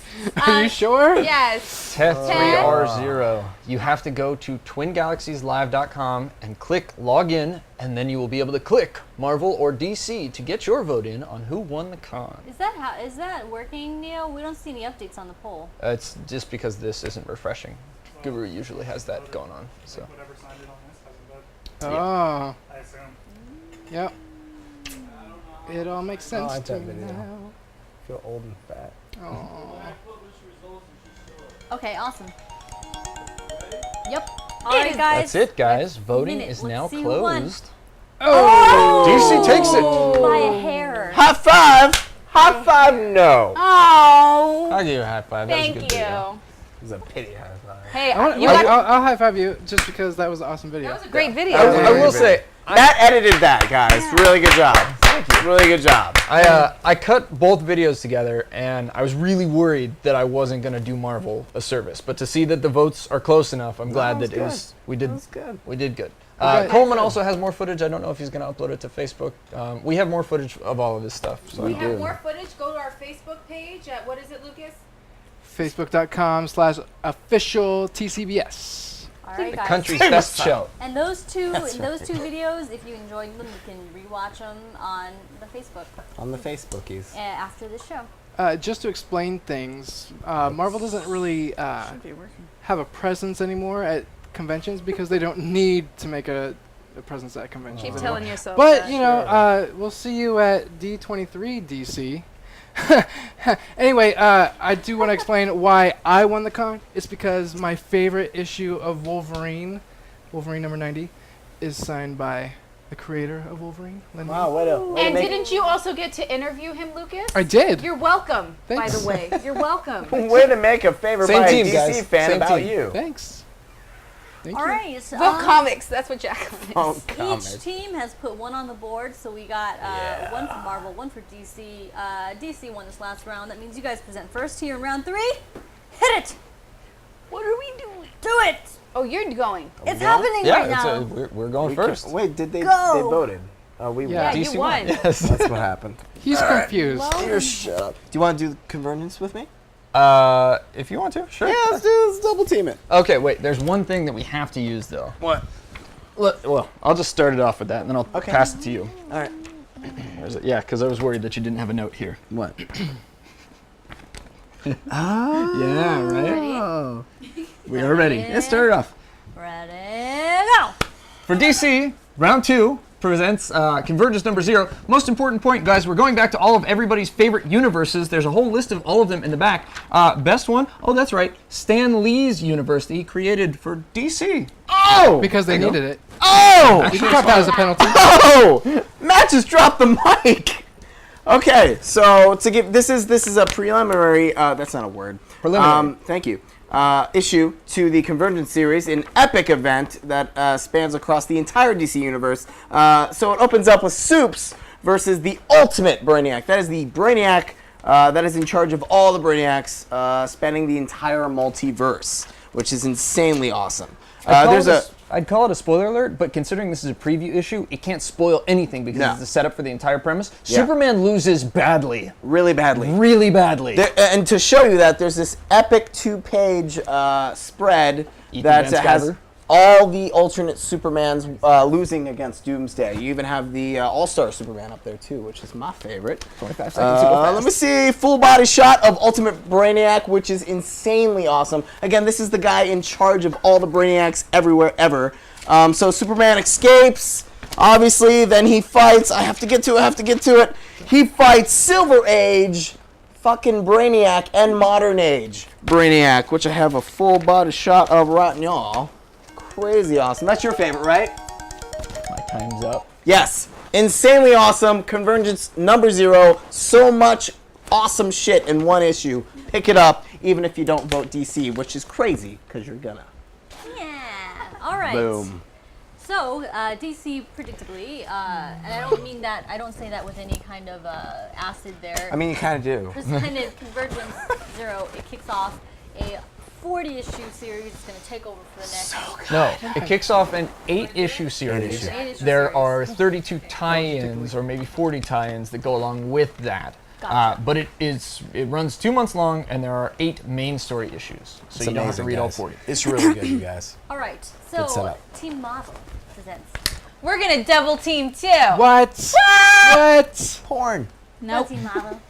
S6: Are you sure?
S2: Yes.
S5: Teth3R0. You have to go to twingalaxieslive.com and click login, and then you will be able to click Marvel or DC to get your vote in on who won the con.
S4: Is that working, Neo? We don't see any updates on the poll.
S5: It's just because this isn't refreshing. Guru usually has that going on. So.
S8: Whatever signed in on this hasn't voted.
S6: Oh.
S8: I assume.
S6: Yep. It all makes sense
S3: like
S6: to
S3: that
S6: me
S3: video.
S6: now.
S3: I feel old and fat.
S6: Oh.
S4: Okay, awesome. Yep. All right, guys.
S5: That's it, guys. Voting
S4: minute.
S5: is
S4: Let's
S5: now
S4: see who won.
S5: closed.
S6: Oh!
S5: DC takes it.
S4: By a hair.
S3: High five! High five, no.
S2: Oh,
S5: I'll give you a high five. That was a
S2: thank
S5: good
S2: you.
S5: video.
S3: It was a pity high five.
S2: Hey,
S6: I'll high five you just because that was an awesome video.
S2: that was a great video.
S5: I will say,
S3: Matt edited that, guys. Really good job. Thank you. Really good job.
S5: I cut both videos together, and I was really worried that I wasn't going to do Marvel a service. But to see that the votes are close enough, I'm glad that we did
S3: good.
S5: We did good.
S6: Okay.
S5: Coleman also has more footage. I don't know if he's going to upload it to Facebook. We have more footage of all of this stuff. So
S2: We have more footage. Go to our Facebook page at, what is it, Lucas?
S6: Facebook.com/official TCBS.
S4: All right,
S5: the
S4: guys.
S5: country's best show.
S4: And those two videos, if you enjoyed them, you can rewatch them on the Facebook
S3: On the Facebookies.
S4: after the show.
S6: just to explain things, Marvel doesn't really have a presence anymore at conventions because they don't need to make a presence at conventions.
S2: Keep
S6: anymore.
S2: telling yourself
S6: But
S2: that.
S6: you know, we'll see you at D23 DC. Anyway, I do want to explain why I won the con. It's because my favorite issue of Wolverine number 90, is signed by the creator of Wolverine. Lin
S3: Wow, way to
S2: And
S3: make
S2: didn't you also get to interview him, Lucas?
S6: I did.
S2: You're welcome,
S6: Thanks.
S2: by the way. You're welcome.
S3: way to make a favor
S5: Same
S3: by
S5: team,
S3: a DC
S5: guys.
S3: fan
S5: Same
S3: about
S5: team.
S3: you.
S6: Thanks. Thank
S4: All
S6: you.
S4: right.
S2: Book comics, that's what Jacqueline is.
S3: Oh,
S4: Each
S3: comments.
S4: team has put one on the board, so we got one for Marvel, one for DC. DC won this last round. That means you guys present first here in round 3. Hit it!
S2: What are we doing?
S4: Do it!
S2: Oh, you're going.
S4: It's happening right now.
S5: We're going first.
S3: Wait, did they
S4: Go.
S3: they voted? Oh, we
S6: Yeah.
S3: won.
S2: Yeah,
S5: DC
S2: you won.
S5: Yes.
S3: That's what happened.
S6: He's confused.
S3: You're shut up. Do you want to do convergence with me?
S5: If you want to, sure.
S3: Yeah, let's double team it.
S5: Okay, wait. There's one thing that we have to use, though.
S3: What?
S5: Well, I'll just start it off with that, and then I'll
S3: Okay.
S5: pass it to you.
S3: All right.
S5: Where's it? Yeah, because I was worried that you didn't have a note here.
S3: What?
S5: Yeah, right? We are ready. Let's start it off.
S4: Ready, go!
S5: For DC, round 2 presents Convergence number 0. Most important point, guys, we're going back to all of everybody's favorite universes. There's a whole list of all of them in the back. Best one, oh, that's right, Stan Lee's universe that he created for DC. Oh!
S6: Because they
S5: There you
S6: needed
S5: go.
S6: it.
S5: Oh!
S6: You can cut that as a penalty.
S3: Oh! Matt just dropped the mic. Okay, so to give this is a preliminary. That's not a word.
S5: Preliminary.
S3: Thank you. Issue to the Convergence series, an epic event that spans across the entire DC universe. So it opens up with Soups versus the ultimate Brainiac. That is the Brainiac that is in charge of all the Brainiacs, spanning the entire multiverse, which is insanely awesome.
S5: I'd call it a spoiler alert, but considering this is a preview issue, it can't spoil anything because
S3: No.
S5: it's the setup for the entire premise.
S3: Yeah.
S5: Superman loses badly.
S3: really badly.
S5: Really badly.
S3: And to show you that, there's this epic 2-page spread
S5: Ethan
S3: that
S5: Van
S3: has
S5: Sciver.
S3: all the alternate Supermans losing against Doomsday. You even have the All-Star Superman up there too, which is my favorite.
S5: 25 seconds to go fast.
S3: Let me see, full body shot of Ultimate Brainiac, which is insanely awesome. Again, this is the guy in charge of all the Brainiacs everywhere ever. So Superman escapes, obviously, then he fights. I have to get to it. He fights Silver Age, fucking Brainiac, and Modern Age Brainiac, which I have a full body shot of right now. Crazy awesome. That's your favorite, right?
S5: My time's up.
S3: Yes. Insanely awesome. Convergence number 0. So much awesome shit in one issue. Pick it up, even if you don't vote DC, which is crazy, because you're gonna.
S4: Yeah. All right.
S3: Boom.
S4: So, DC, predictably, and I don't mean that, I don't say that with any kind of acid there.
S3: I mean, you kind of do.
S4: Presented Convergence 0. It kicks off a 40-issue series. It's going to take over for the next.
S5: No, it kicks off an 8-issue series.
S4: Eight-issue
S5: There
S4: series.
S5: are 32 tie-ins, or maybe 40 tie-ins that go along with that.
S4: Gotcha.
S5: But it runs 2 months long, and there are 8 main story issues, so
S3: It's
S5: you don't have to
S3: amazing,
S5: read all
S3: guys.
S5: 40.
S3: It's really good, you guys.
S4: All right.
S3: Good
S4: So,
S3: setup.
S4: Team Marvel presents.
S2: We're gonna double team too.
S6: What? What?
S3: Porn.
S2: Nope.
S4: Team Marvel.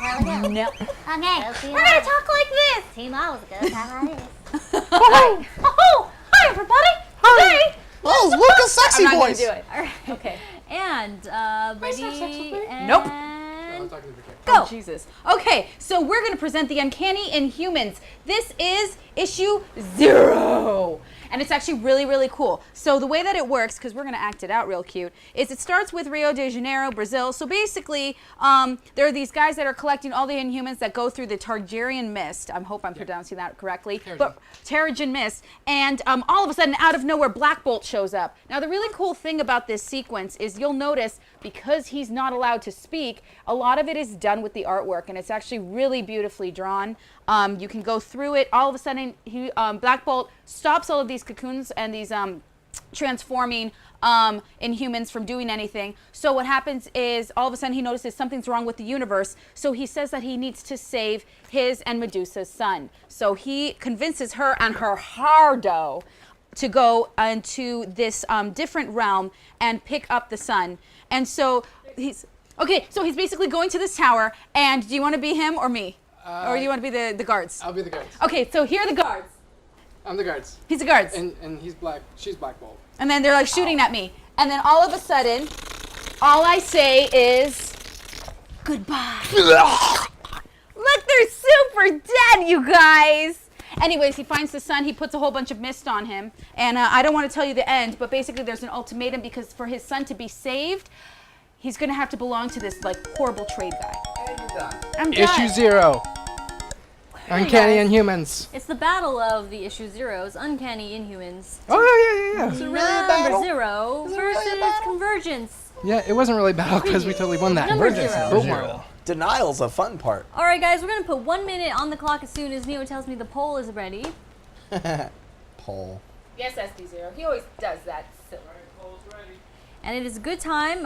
S4: Here we go.
S2: No.
S4: Okay. We're going to talk like this. Team Marvel's going to talk like this.
S2: Oh, hi everybody. Hi.
S3: Oh, Lucas, sexy
S2: I'm not
S3: voice.
S2: gonna do it.
S4: All right. Okay. And ready and
S2: Nope.
S4: go.
S2: Oh, Jesus. Okay, so we're going to present the Uncanny Inhumans. This is issue 0. And it's actually really, really cool. So the way that it works, because we're going to act it out real cute, is it starts with Rio de Janeiro, Brazil. So basically, there are these guys that are collecting all the Inhumans that go through the Targaryen Mist. I hope I'm pronouncing that correctly. But Terrigen Mist. And all of a sudden, out of nowhere, Black Bolt shows up. Now, the really cool thing about this sequence is you'll notice, because he's not allowed to speak, a lot of it is done with the artwork, and it's actually really beautifully drawn. You can go through it. All of a sudden, Black Bolt stops all of these cocoons and these transforming Inhumans from doing anything. So what happens is, all of a sudden, he notices something's wrong with the universe. So he says that he needs to save his and Medusa's son. So he convinces her and her hardo to go into this different realm and pick up the son. And so he's... Okay, so he's basically going to this tower, and do you want to be him or me? Or you want to be the guards?
S6: I'll be the guards.
S2: Okay, so here are the guards.
S6: I'm the guards.
S2: He's the guards.
S6: And he's black. She's Black Bolt.
S2: And then they're like shooting at me. And then all of a sudden, all I say is, goodbye. Look, they're super dead, you guys. Anyways, he finds the sun. He puts a whole bunch of mist on him. And I don't want to tell you the end, but basically there's an ultimatum because for his son to be saved, he's going to have to belong to this like horrible trade guy. I'm done.
S6: Issue 0. Uncanny Inhumans.
S4: It's the battle of the issue zeros, Uncanny Inhumans.
S6: Oh, yeah.
S4: Number 0 versus Convergence.
S6: Yeah, it wasn't really battle because we totally won that.
S4: Number 0.
S6: Boom Marvel.
S3: Denial's a fun part.
S4: All right, guys, we're going to put 1 minute on the clock as soon as Neo tells me the poll is ready.
S3: Poll.
S2: Yes, SD0. He always does that.
S4: And it is a good time.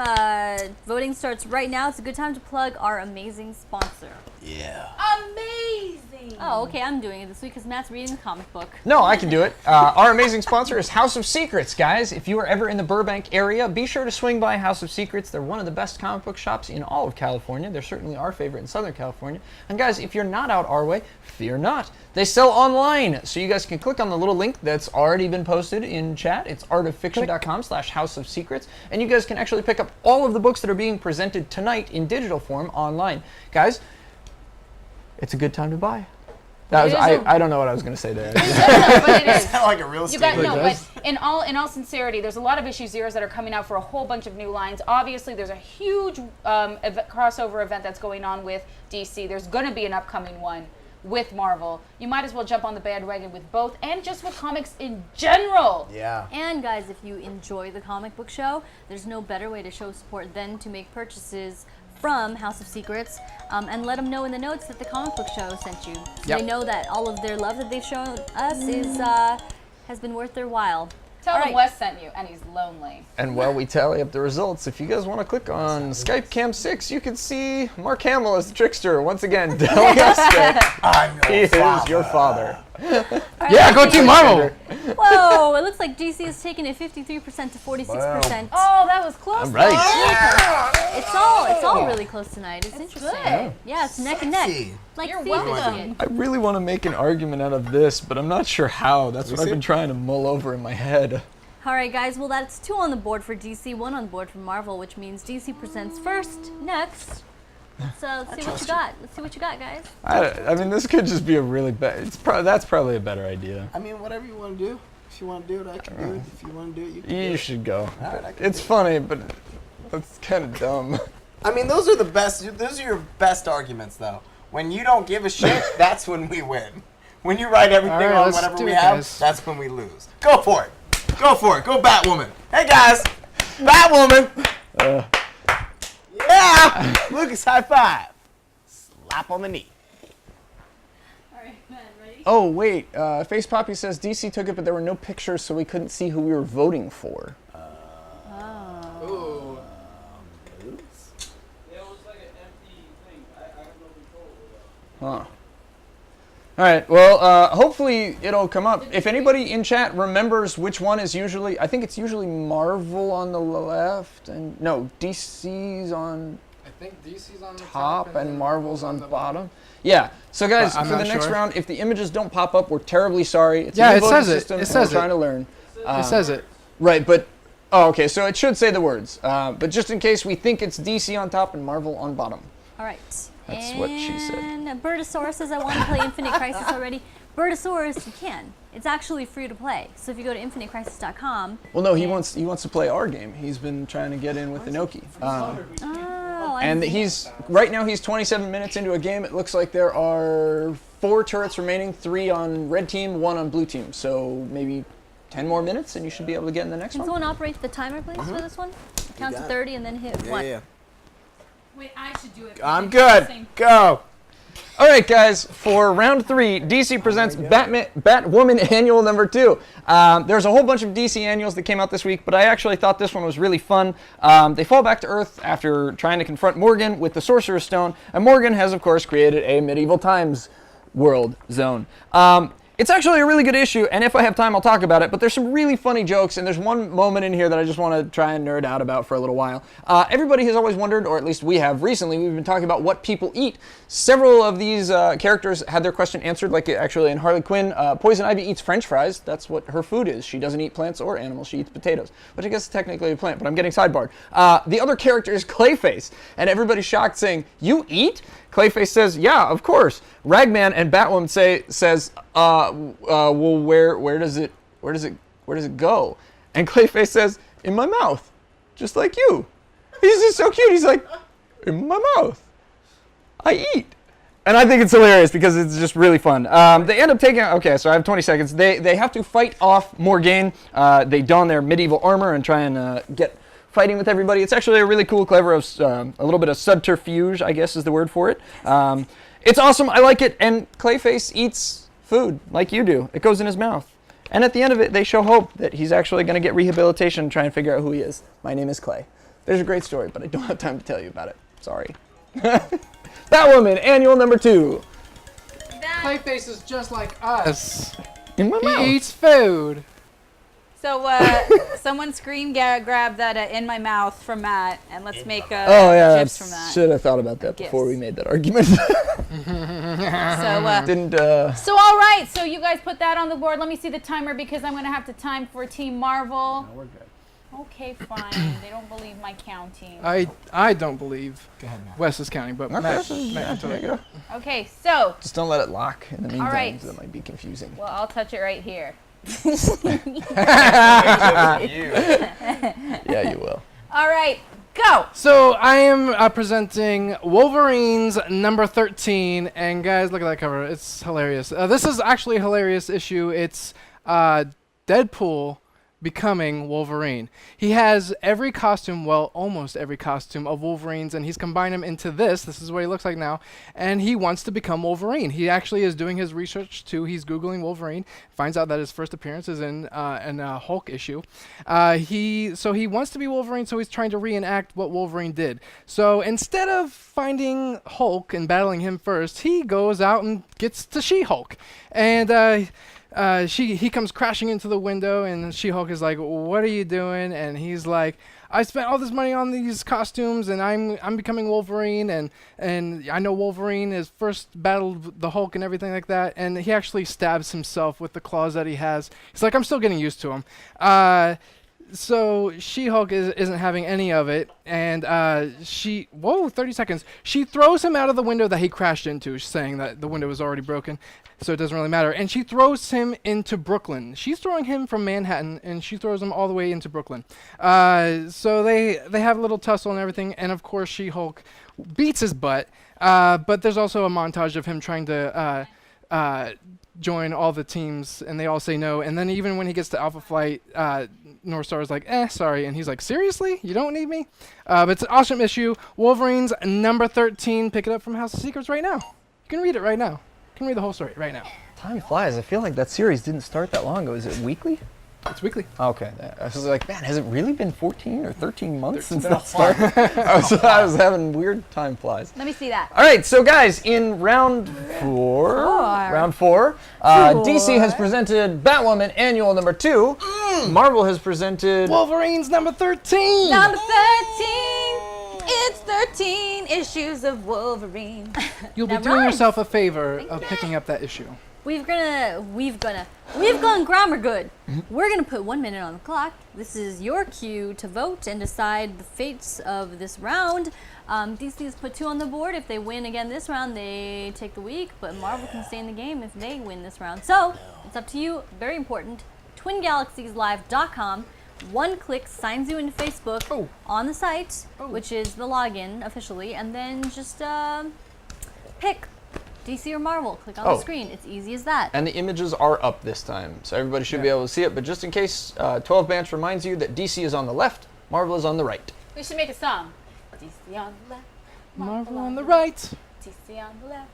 S4: Voting starts right now. It's a good time to plug our amazing sponsor.
S3: Yeah.
S2: Amazing.
S4: Oh, okay, I'm doing it this week because Matt's reading the comic book.
S5: No, I can do it. Our amazing sponsor is House of Secrets, guys. If you are ever in the Burbank area, be sure to swing by House of Secrets. They're one of the best comic book shops in all of California. They're certainly our favorite in Southern California. And guys, if you're not out our way, fear not. They sell online, so you guys can click on the little link that's already been posted in chat. It's artoffiction.com/House of Secrets, and you guys can actually pick up all of the books that are being presented tonight in digital form online. Guys, it's a good time to buy. That was, I don't know what I was going to say there.
S2: No, but it is.
S3: Sound like a real estate.
S2: But in all sincerity, there's a lot of issue zeros that are coming out for a whole bunch of new lines. Obviously, there's a huge crossover event that's going on with DC. There's going to be an upcoming one with Marvel. You might as well jump on the bandwagon with both and just with comics in general.
S3: Yeah.
S4: And guys, if you enjoy the comic book show, there's no better way to show support than to make purchases from House of Secrets and let them know in the notes that the comic book show sent you. So they know that all of their love that they've shown us is has been worth their while.
S2: Tell him Wes sent you, and he's lonely.
S5: And while we tally up the results, if you guys want to click on Skype Cam 6, you can see Mark Hamill as the trickster once again telling us that he is your father.
S6: Yeah, go Team Marvel!
S4: Whoa, it looks like DC is taking it 53% to 46%.
S2: Oh, that was close.
S5: I'm right.
S4: It's all really close tonight. It's interesting.
S2: good.
S4: Yeah, it's neck and neck. Like
S2: You're
S4: Steve
S2: welcome.
S4: Biscuit.
S5: I really want to make an argument out of this, but I'm not sure how. That's what I've been trying to mull over in my head.
S4: All right, guys. Well, that's 2 on the board for DC, 1 on the board for Marvel, which means DC presents first. Next. Let's see what you got. Let's see what you got, guys.
S5: I mean, this could just be a really bad. That's probably a better idea.
S3: I mean, whatever you want to do. If you want to do it, I can do it. If you want to do it, you can do
S5: You
S3: it.
S5: should go.
S3: All right,
S5: It's funny, but that's kind of dumb.
S3: I mean, those are the best. Those are your best arguments, though. When you don't give a shit, that's when we win. When you write everything
S6: All right,
S3: on
S6: let's
S3: whatever
S6: do
S3: we
S6: it,
S3: have,
S6: guys.
S3: that's when we lose. Go for it. Go for it. Go Batwoman. Hey, guys. Batwoman. Yeah. Lucas, high five. Slap on the knee.
S4: All right, man, ready?
S5: Oh, wait. Face Poppy says DC took it, but there were no pictures, so we couldn't see who we were voting for.
S6: Ooh.
S5: Huh. All right. Well, hopefully it'll come up. If anybody in chat remembers which one is usually, I think it's usually Marvel on the left, and no, DC's on
S6: I think DC's on the
S5: top and
S6: then
S5: Marvel's on
S6: the
S5: bottom. Yeah. So guys,
S6: But I'm
S5: for the
S6: not
S5: next
S6: sure.
S5: round, if the images don't pop up, we're terribly sorry. It's
S6: Yeah,
S5: a new
S6: it
S5: voting
S6: says it.
S5: system,
S6: It
S5: and
S6: says
S5: we're trying
S6: it.
S5: to learn.
S6: It says it.
S5: Right, but oh, okay. So it should say the words, but just in case, we think it's DC on top and Marvel on bottom.
S4: All right.
S5: That's what she said.
S4: And Bertosaurus says, I want to play Infinite Crisis already. Bertosaurus, you can. It's actually free to play. So if you go to infinitecrisis.com.
S5: Well, no, he wants to play our game. He's been trying to get in with Inoki. And right now he's 27 minutes into a game. It looks like there are 4 turrets remaining, 3 on red team, 1 on blue team. So maybe 10 more minutes and you should be able to get in the next
S4: Can
S5: one.
S4: someone operate the timer, please, for this one? Count to 30 and then hit 1.
S3: Yeah.
S2: Wait, I should do it.
S3: I'm good. Go.
S5: All right, guys, for round 3, DC presents Batwoman Annual number 2. There's a whole bunch of DC annuals that came out this week, but I actually thought this one was really fun. They fall back to Earth after trying to confront Morgan with the Sorcerer's Stone, and Morgan has, of course, created a medieval times world zone. It's actually a really good issue, and if I have time, I'll talk about it, but there's some really funny jokes, and there's one moment in here that I just want to try and nerd out about for a little while. Everybody has always wondered, or at least we have recently, we've been talking about what people eat. Several of these characters had their question answered, like actually in Harley Quinn, Poison Ivy eats French fries. That's what her food is. She doesn't eat plants or animals. She eats potatoes, which I guess is technically a plant, but I'm getting sidebarred. The other character is Clayface, and everybody's shocked saying, "You eat?" Clayface says, "Yeah, of course." Ragman and Batwoman says, "Well, where does it go?" And Clayface says, "In my mouth, just like you." He's just so cute. He's like, "In my mouth, I eat." And I think it's hilarious because it's just really fun. They end up taking, okay, so I have 20 seconds. They have to fight off Morgaine. They don their medieval armor and try and get fighting with everybody. It's actually a really cool, clever, a little bit of subterfuge, I guess is the word for it. It's awesome. I like it. And Clayface eats food like you do. It goes in his mouth. And at the end of it, they show hope that he's actually going to get rehabilitation and try and figure out who he is. My name is Clay. There's a great story, but I don't have time to tell you about it. Sorry. Batwoman, annual number 2.
S6: Clayface is just like us.
S5: In my mouth.
S6: He eats food.
S7: So, someone screen grab that in my mouth from Matt, and let's make GIFs from that.
S5: Should have thought about that before we made that argument.
S2: So all right, so you guys put that on the board. Let me see the timer because I'm going to have to time for Team Marvel.
S6: No, we're good.
S2: Okay, fine. They don't believe my counting.
S6: I don't believe.
S8: Go ahead, Matt.
S6: Wes is counting, but Matt
S5: There you go.
S2: Okay, so
S5: Just don't let it lock in the meantime,
S2: right.
S5: because that might be confusing.
S2: well, I'll touch it right here.
S5: Yeah, you will.
S2: All right, go.
S6: So I am presenting Wolverine's number 13, and guys, look at that cover. It's hilarious. This is actually a hilarious issue. It's Deadpool becoming Wolverine. He has every costume, well, almost every costume of Wolverine's, and he's combined them into this. This is what he looks like now, and he wants to become Wolverine. He actually is doing his research too. He's Googling Wolverine, finds out that his first appearance is in a Hulk issue. He wants to be Wolverine, so he's trying to reenact what Wolverine did. So instead of finding Hulk and battling him first, he goes out and gets to She-Hulk, and he comes crashing into the window, and She-Hulk is like, "What are you doing?" And he's like, "I spent all this money on these costumes, and I'm becoming Wolverine, and I know Wolverine has first battled the Hulk and everything like that." And he actually stabs himself with the claws that he has. He's like, "I'm still getting used to him." So She-Hulk isn't having any of it, and 30 seconds. She throws him out of the window that he crashed into, saying that the window was already broken, so it doesn't really matter. And she throws him into Brooklyn. She's throwing him from Manhattan, and she throws him all the way into Brooklyn. So they have a little tussle and everything, and of course She-Hulk beats his butt, but there's also a montage of him trying to join all the teams, and they all say no. And then even when he gets to Alpha Flight, North Star is like, sorry. And he's like, seriously? You don't need me? But it's an awesome issue. Wolverine's number 13. Pick it up from House of Secrets right now. You can read it right now. You can read the whole story right now.
S5: Time flies. I feel like that series didn't start that long ago. Is it weekly?
S6: It's weekly.
S5: Okay. I was like, man, has it really been 14 or 13 months since that started? I was having weird time flies.
S2: Let me see that.
S5: All right, so guys, in round four, DC has presented Batwoman Annual number 2. Marvel has presented
S6: Wolverine's number 13.
S7: Number 13. It's 13 issues of Wolverine.
S6: You'll be doing yourself a favor of picking up that issue.
S4: We've gone grammar good. We're gonna put 1 minute on the clock. This is your cue to vote and decide the fates of this round. DC has put 2 on the board. If they win again this round, they take the week, but Marvel can stay in the game if they win this round. So it's up to you. Very important. TwinGalaxiesLive.com. 1 click signs you into Facebook on the site, which is the login officially, and then just pick DC or Marvel. Click on the screen. It's easy as that.
S5: And the images are up this time, so everybody should be able to see it. But just in case, 12 Banch reminds you that DC is on the left, Marvel is on the right.
S2: We should make a song. DC on the left,
S6: Marvel on the right.
S2: DC on the left.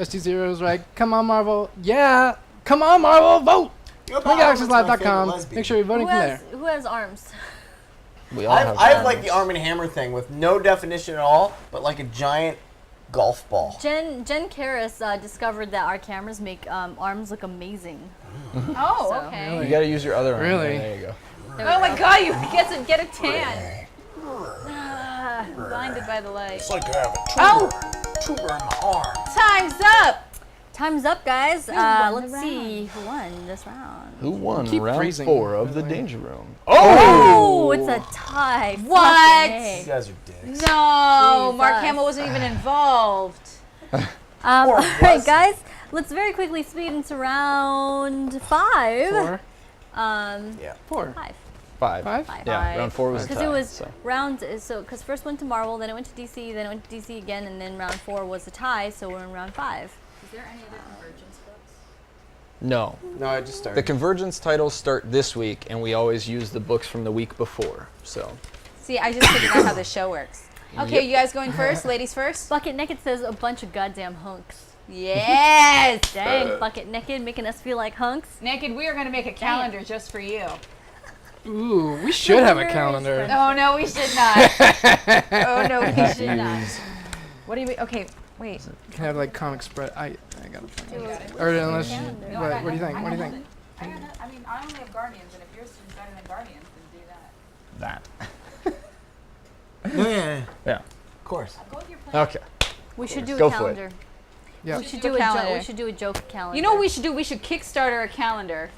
S6: ST0 is right. Come on, Marvel. Yeah. Come on, Marvel. Vote. TwinGalaxiesLive.com. Make sure you're voting from there.
S4: Who has arms?
S5: We all have
S3: I have like the Arm & Hammer thing with no definition at all, but like a giant golf ball.
S4: Jen Karras discovered that our cameras make arms look amazing.
S2: Oh,
S4: So-
S2: okay.
S5: You gotta use your other arm.
S6: Really?
S5: There you go.
S2: Oh my God, you get a tan. Blinded by the light.
S1: It's like having
S2: Oh,
S1: two-arm arm.
S2: time's up.
S4: Time's up, guys.
S2: won the
S4: Let's see who won this round.
S5: Who won
S6: Keep
S5: round
S6: freezing.
S5: 4 of the Danger Room?
S4: Oh, it's a tie.
S2: What?
S4: Fucking A.
S3: You guys are dicks.
S2: No, Mark
S4: Jesus.
S2: Hamill wasn't even involved.
S4: All right, guys. Let's very quickly speed into round 5.
S6: 4.
S3: Yeah.
S6: 4.
S4: 5.
S5: 5.
S6: 5?
S5: Yeah, round 4 was a
S4: Because
S5: tie.
S4: it was
S5: so.
S4: because first went to Marvel, then it went to DC, then it went to DC again, and then round 4 was a tie, so we're in round 5.
S2: Is there any other Convergence books?
S5: No.
S3: No, I just
S5: The
S3: started.
S5: Convergence titles start this week, and we always use the books from the week before. So
S2: See, I just figured out how this show works. Okay,
S5: Yep.
S2: you guys going first? Ladies first?
S4: Bucket Naked says a bunch of goddamn hunks.
S2: Yes!
S4: Dang, Bucket Naked making us feel like hunks.
S2: Naked, we are going to make a calendar just for you.
S6: Ooh, we should have a calendar.
S2: Oh, no, we should not. Oh, no, we should not. What do you mean? Okay, wait.
S6: Can have like comic spread. I gotta find
S4: Do
S6: it.
S4: it.
S6: Or unless you,
S4: Calendar.
S6: what do you think? What do you think?
S2: I mean, I only have Guardians, and if yours is better than Guardians, then do that.
S3: Yeah.
S5: yeah.
S3: Of course.
S2: Go with your plan.
S5: Okay.
S4: We should do
S5: Go
S4: a
S5: for it.
S4: calendar.
S6: Yeah.
S4: We should
S2: do
S4: do
S2: a
S4: a
S2: calendar.
S4: we should do a joke calendar.
S2: You know what we should do? We should Kickstarter a calendar.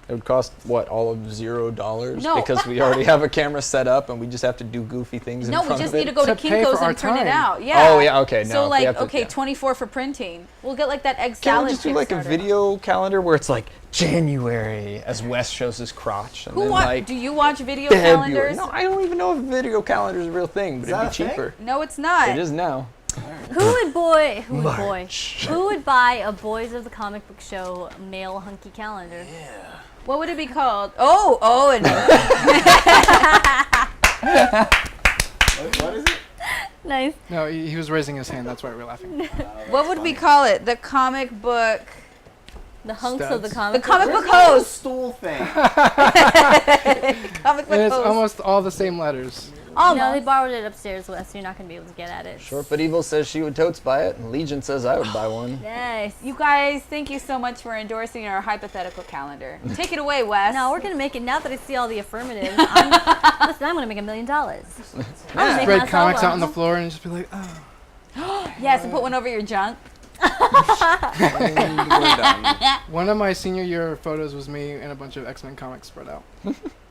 S5: It would cost what, all of $0?
S2: No.
S5: Because we already have a camera set up, and we just have to do goofy things in
S2: No,
S5: front
S2: we just
S5: of it.
S2: need to go to
S6: To pay for
S2: Kinko's
S6: our
S2: and print it
S6: time.
S2: out. Yeah.
S5: Oh, yeah, okay, no,
S2: So,
S5: if we
S2: like,
S5: have to-
S2: okay,
S5: yeah.
S2: 24 for printing. We'll get, like, that egg
S5: Can't
S2: salad
S5: we just do like a
S2: Kickstarter.
S5: video calendar where it's like January as Wes shows his crotch, and
S2: Who
S5: then
S2: wa-
S5: like
S2: do you watch video
S5: February.
S2: calendars?
S5: No, I don't even know if video calendar is a real thing, but
S3: Is
S5: it'd
S3: that
S5: be
S3: a thing?
S5: cheaper.
S2: No, it's not.
S5: It is now.
S4: Who would buy a Boys of the Comic Book Show male hunky calendar?
S2: What would it be called? Oh, and
S3: What is it?
S4: Nice.
S6: No, he was raising his hand. That's why we're laughing.
S2: what would we call it? The comic book.
S4: The hunks of the
S6: Studs.
S4: comic
S2: The comic
S3: Where's
S2: book
S3: the whole
S2: host.
S3: stool thing?
S2: Comic book
S6: And it's
S2: host.
S6: almost all the same letters.
S4: No, they borrowed it upstairs, Wes, so you're not going to be able to get at it.
S5: Short but Evil says she would totes buy it, and Legion says I would buy one.
S4: Nice.
S2: You guys, thank you so much for endorsing our hypothetical calendar. Take it away, Wes.
S4: No, we're going to make it. Now that I see all the affirmatives, I'm going to make $1 million.
S6: Spread comics out on the floor and just be like, oh.
S2: Yes, and put one over your junk.
S6: One of my senior year photos was me and a bunch of X-Men comics spread out.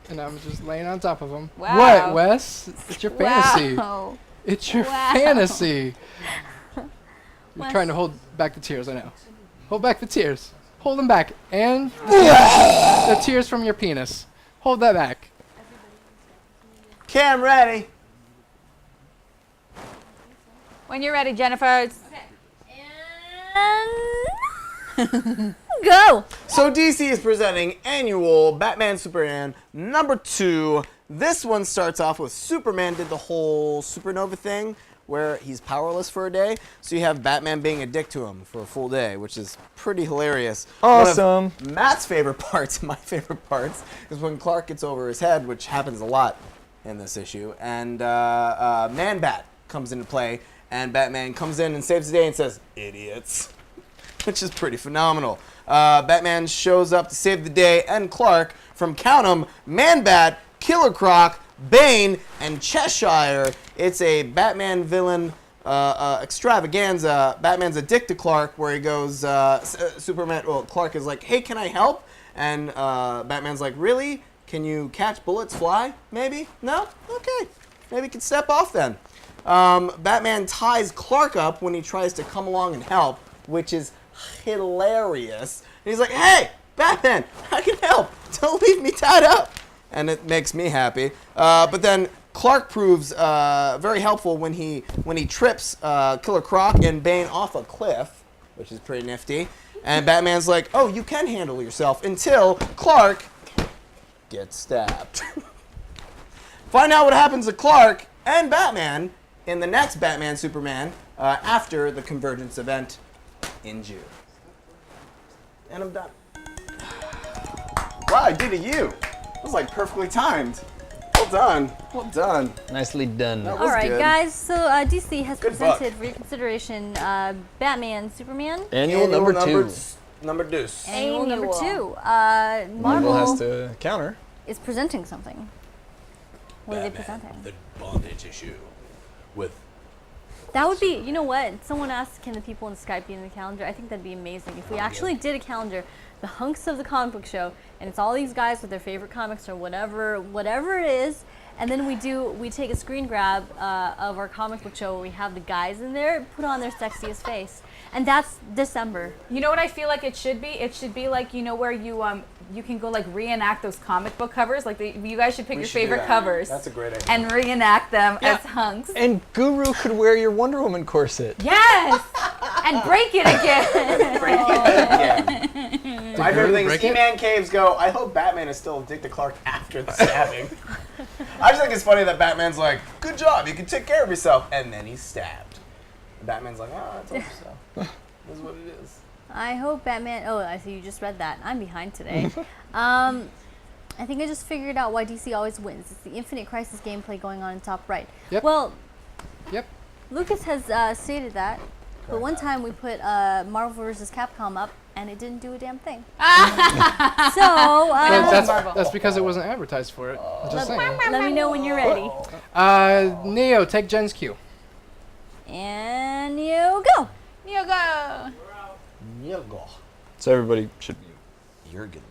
S6: And I'm just laying on top of them.
S2: Wow.
S6: What, Wes? It's your fantasy.
S2: Wow.
S6: It's your
S4: Wow.
S6: fantasy. You're
S4: Wes.
S6: trying to hold back the tears, I know. Hold back the tears. Hold them back. And the tears from your penis. Hold that back.
S3: Cam ready.
S2: When you're ready, Jennifer.
S4: And go.
S3: So DC is presenting annual Batman Superman #2. This one starts off with Superman did the whole supernova thing where he's powerless for a day. So you have Batman being a dick to him for a full day, which is pretty hilarious.
S5: Awesome.
S3: One of Matt's favorite parts, my favorite parts, is when Clark gets over his head, which happens a lot in this issue, and Man-Bat comes into play, and Batman comes in and saves the day and says, "Idiots." Which is pretty phenomenal. Batman shows up to save the day and Clark from, count 'em, Man-Bat, Killer Croc, Bane, and Cheshire. It's a Batman villain extravaganza. Batman's a dick to Clark, where he goes, Clark is like, "Hey, can I help?" And Batman's like, "Really? Can you catch bullets fly? Maybe? No? Okay. Maybe you can step off then." Batman ties Clark up when he tries to come along and help, which is hilarious. And he's like, "Hey, Batman, I can help. Don't leave me tied up." And it makes me happy. But then Clark proves very helpful when he trips Killer Croc and Bane off a cliff, which is pretty nifty. And Batman's like, "Oh, you can handle yourself," until Clark gets stabbed. Find out what happens to Clark and Batman in the next Batman Superman after the Convergence event in June. And I'm done. Wow, I did a U. That was like perfectly timed. Well done. Well done.
S5: Nicely done.
S3: That
S4: All
S3: was
S4: right,
S3: good.
S4: guys. So DC has
S3: Good book.
S4: presented for your consideration Batman, Superman.
S5: Annual number 2.
S3: Number deuce.
S4: Annual number 2.
S5: Marvel has
S4: Marvel
S5: to counter.
S4: is presenting something. What are they presenting?
S1: The bondage issue with
S4: That would be, you know what? Someone asked, can the people in Skype be in the calendar? I think that'd be amazing. If we actually did a calendar, the hunks of the comic book show, and it's all these guys with their favorite comics or whatever it is, and then we take a screen grab of our comic book show where we have the guys in there put on their sexiest face. And that's December.
S2: You know what I feel like it should be? It should be like, you know, where you can go like reenact those comic book covers. Like you guys should pick your favorite covers.
S3: That's a great idea.
S2: And reenact them as hunks.
S5: And Guru could wear your Wonder Woman corset.
S2: Yes! And break it again.
S3: Break it again. My favorite thing is He-Man caves go, I hope Batman is still Dick to Clark after the stabbing. I just think it's funny that Batman's like, good job, you can take care of yourself. And then he's stabbed. And Batman's like, oh, I told you so. This is what it is.
S4: I hope Batman. Oh, I see you just read that. I'm behind today. I think I just figured out why DC always wins. It's the Infinite Crisis gameplay going on in top right.
S6: Yep.
S4: Well,
S6: Yep.
S4: Lucas has stated that, but one time we put Marvel vs. Capcom up and it didn't do a damn thing. So
S6: That's because it wasn't advertised for it. I'm just saying.
S4: let me know when you're ready.
S6: Neo, take Jen's cue.
S4: And you go.
S2: You go.
S5: So everybody should be.
S3: You're getting you.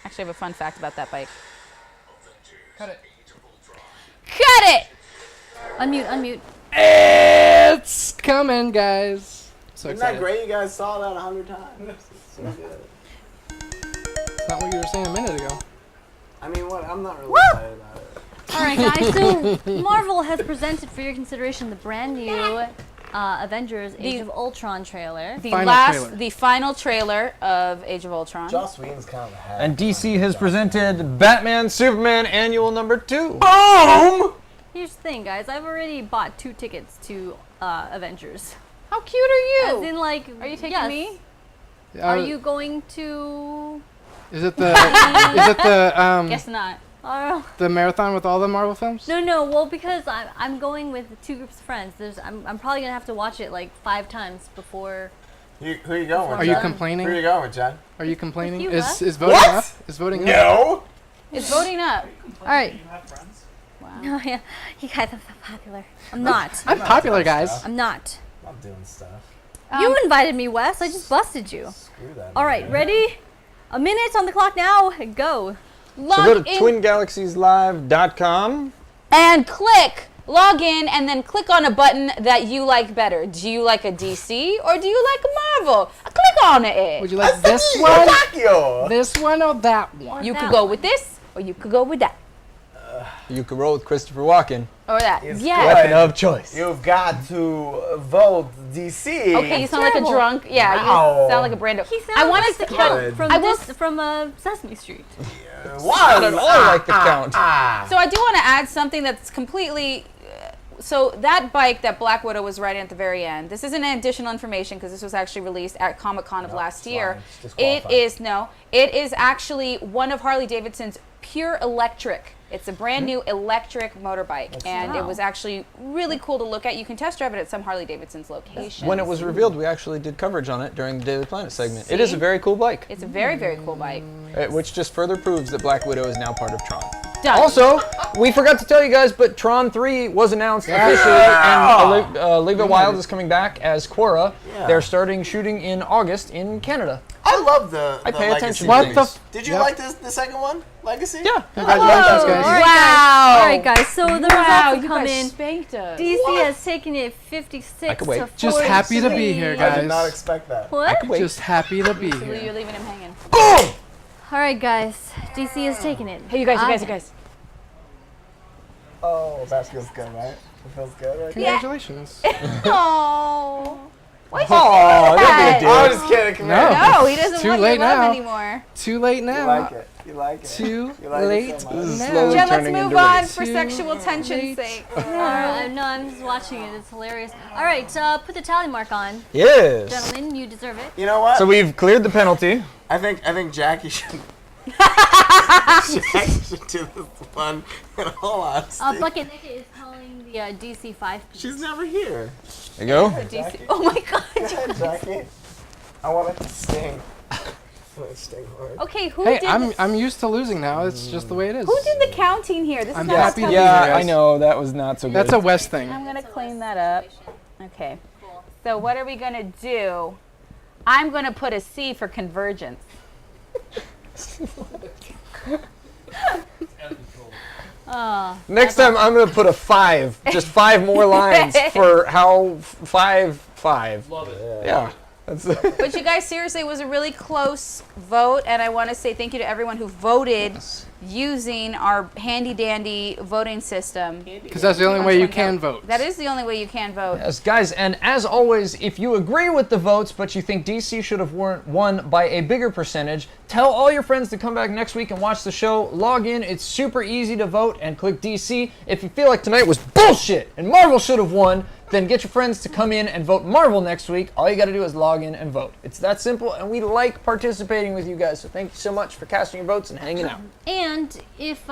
S2: Actually, I have a fun fact about that bike.
S6: Cut it.
S2: Cut it!
S4: Unmute.
S6: It's coming, guys. So
S3: Isn't that
S6: excited.
S3: great? You guys saw that 100 times. It's so good.
S6: It's not what you were saying a minute ago.
S3: I mean, what? I'm not really excited about it.
S4: All right, guys. So Marvel has presented for your consideration the brand new Avengers Age of Ultron trailer.
S2: The final trailer of Age of Ultron.
S3: Joss Whedon's kind of a hack.
S5: And DC has presented Batman Superman Annual number 2.
S3: Boom!
S4: Here's the thing, guys. I've already bought 2 tickets to Avengers.
S2: How cute are you?
S4: As in, like,
S2: Are you taking
S4: yes.
S2: me?
S4: Are you going to?
S6: Is it the? Is it the?
S2: Guess not.
S6: The marathon with all the Marvel films?
S4: No. Well, because I'm going with 2 groups of friends. I'm probably gonna have to watch it like 5 times before.
S3: Who are you going with?
S6: Are you
S3: John?
S6: complaining?
S3: Who are you going with, John?
S6: Are you complaining?
S4: With you,
S6: Is voting
S3: What?
S6: up? Is voting up?
S3: No.
S2: It's voting up.
S4: All right.
S8: You have friends?
S4: No, yeah. You guys are so popular. I'm not.
S6: I'm popular, guys.
S4: I'm not.
S3: I'm doing stuff.
S4: You invited me, Wes. I just busted you.
S3: Screw that.
S4: All right, ready? A minute on the clock now. Go.
S5: So go to twingalaxieslive.com.
S2: And log in, and then click on a button that you like better. Do you like a DC or do you like Marvel? Click on it.
S6: Would you like this one,
S3: Tokyo.
S6: this one, or that one?
S2: You could go with this, or you could go with that,
S5: You can roll with Christopher Walken.
S2: or that.
S3: It's
S2: Yeah.
S3: good.
S5: Weapon of choice.
S3: You've got to vote DC.
S2: Okay, you sound like a
S4: terrible.
S2: drunk. Yeah,
S3: Wow.
S2: you sound like a Brando.
S4: He sounds
S2: I want
S4: like
S2: us
S4: the
S2: to
S4: count from
S2: I will
S4: from Sesame Street.
S3: Wow.
S5: Not at all like the count.
S2: So I do want to add something that's completely so that bike that Black Widow was riding at the very end, this isn't additional information because this was actually released at Comic-Con of last year. It is actually one of Harley Davidson's pure electric. It's a brand new electric motorbike, and it was actually really cool to look at. You can test drive it at some Harley Davidson's locations.
S5: When it was revealed, we actually did coverage on it during the Daily Planet segment. It is a very cool bike.
S2: It's a very, very cool bike.
S5: Which just further proves that Black Widow is now part of Tron.
S2: Done.
S5: Also, we forgot to tell you guys, but Tron 3 was announced officially, and Olivia Wilde is coming back as Quora.
S3: Yeah.
S5: They're starting shooting in August in Canada.
S3: I love the
S5: I pay
S3: Legacy
S5: attention to
S3: movies.
S5: things.
S3: Did you like the second one, Legacy?
S5: Yeah.
S6: Congratulations, guys.
S2: Wow.
S4: All right, guys. So the results have
S2: you
S4: come
S2: guys
S4: in.
S2: spanked us.
S4: DC has taken it 56
S5: can wait.
S4: to 43.
S6: Just happy to be here,
S3: I
S6: guys.
S3: did not expect that.
S4: What?
S5: Wait.
S6: Just happy to be
S2: So
S6: here.
S2: you're leaving him hanging.
S3: Boom!
S4: All right, guys. DC has taken it.
S2: Hey, you guys.
S3: Oh, that feels good, right? It feels good, right?
S6: Congratulations.
S2: Oh. Why
S5: Oh,
S2: that?
S5: don't be a
S3: I
S5: dick.
S3: was just kidding. Come
S6: No.
S3: here.
S2: No, he doesn't
S6: Too
S2: want
S6: late
S2: your love
S6: now.
S2: anymore.
S6: Too late
S3: You
S6: now.
S3: like it. You like it.
S6: Too
S3: You like it
S6: late
S3: so much.
S6: now.
S5: Slowly
S2: Jen, let's
S5: turning
S2: move
S5: into
S2: on
S5: race.
S2: for
S6: Too
S2: sexual tension's
S6: late.
S2: sake.
S4: No, I'm just watching it. It's hilarious. All right, put the tally mark on.
S5: Yes.
S4: Gentlemen, you deserve it.
S3: You know what?
S5: So we've cleared the penalty.
S3: I think Jackie should. Jackie should do this one. In all honesty,
S4: Bucket Naked is calling the DC 5 piece.
S3: she's never here.
S5: There you go.
S2: DC. Oh my god.
S3: Go ahead, Jackie. I want it to sting. I want it to sting hard.
S4: Okay, who
S6: Hey,
S4: did
S6: I'm used to losing now. It's just the way it is.
S2: Who did the counting here? This
S6: I'm
S2: is not
S6: happy to
S2: tough.
S6: be here,
S5: Yeah,
S6: guys.
S5: I know that was not so good.
S6: That's a West thing.
S2: I'm gonna clean that up. Okay. So what are we gonna do? I'm gonna put a C for convergence.
S5: Next time I'm gonna put a 5, just 5 more lines for how 5. Love it. Yeah. That's
S2: But you guys, seriously, it was a really close vote, and I want to say thank you to everyone who voted using our handy-dandy voting system.
S6: Because that's the only way you can vote.
S2: That is the only way you can vote.
S5: Yes, guys, and as always, if you agree with the votes, but you think DC should have won by a bigger percentage, tell all your friends to come back next week and watch the show. Log in, it's super easy to vote, and click DC. If you feel like tonight was bullshit and Marvel should have won, then get your friends to come in and vote Marvel next week. All you got to do is log in and vote. It's that simple, and we like participating with you guys, so thank you so much for casting your votes and hanging out.
S4: And if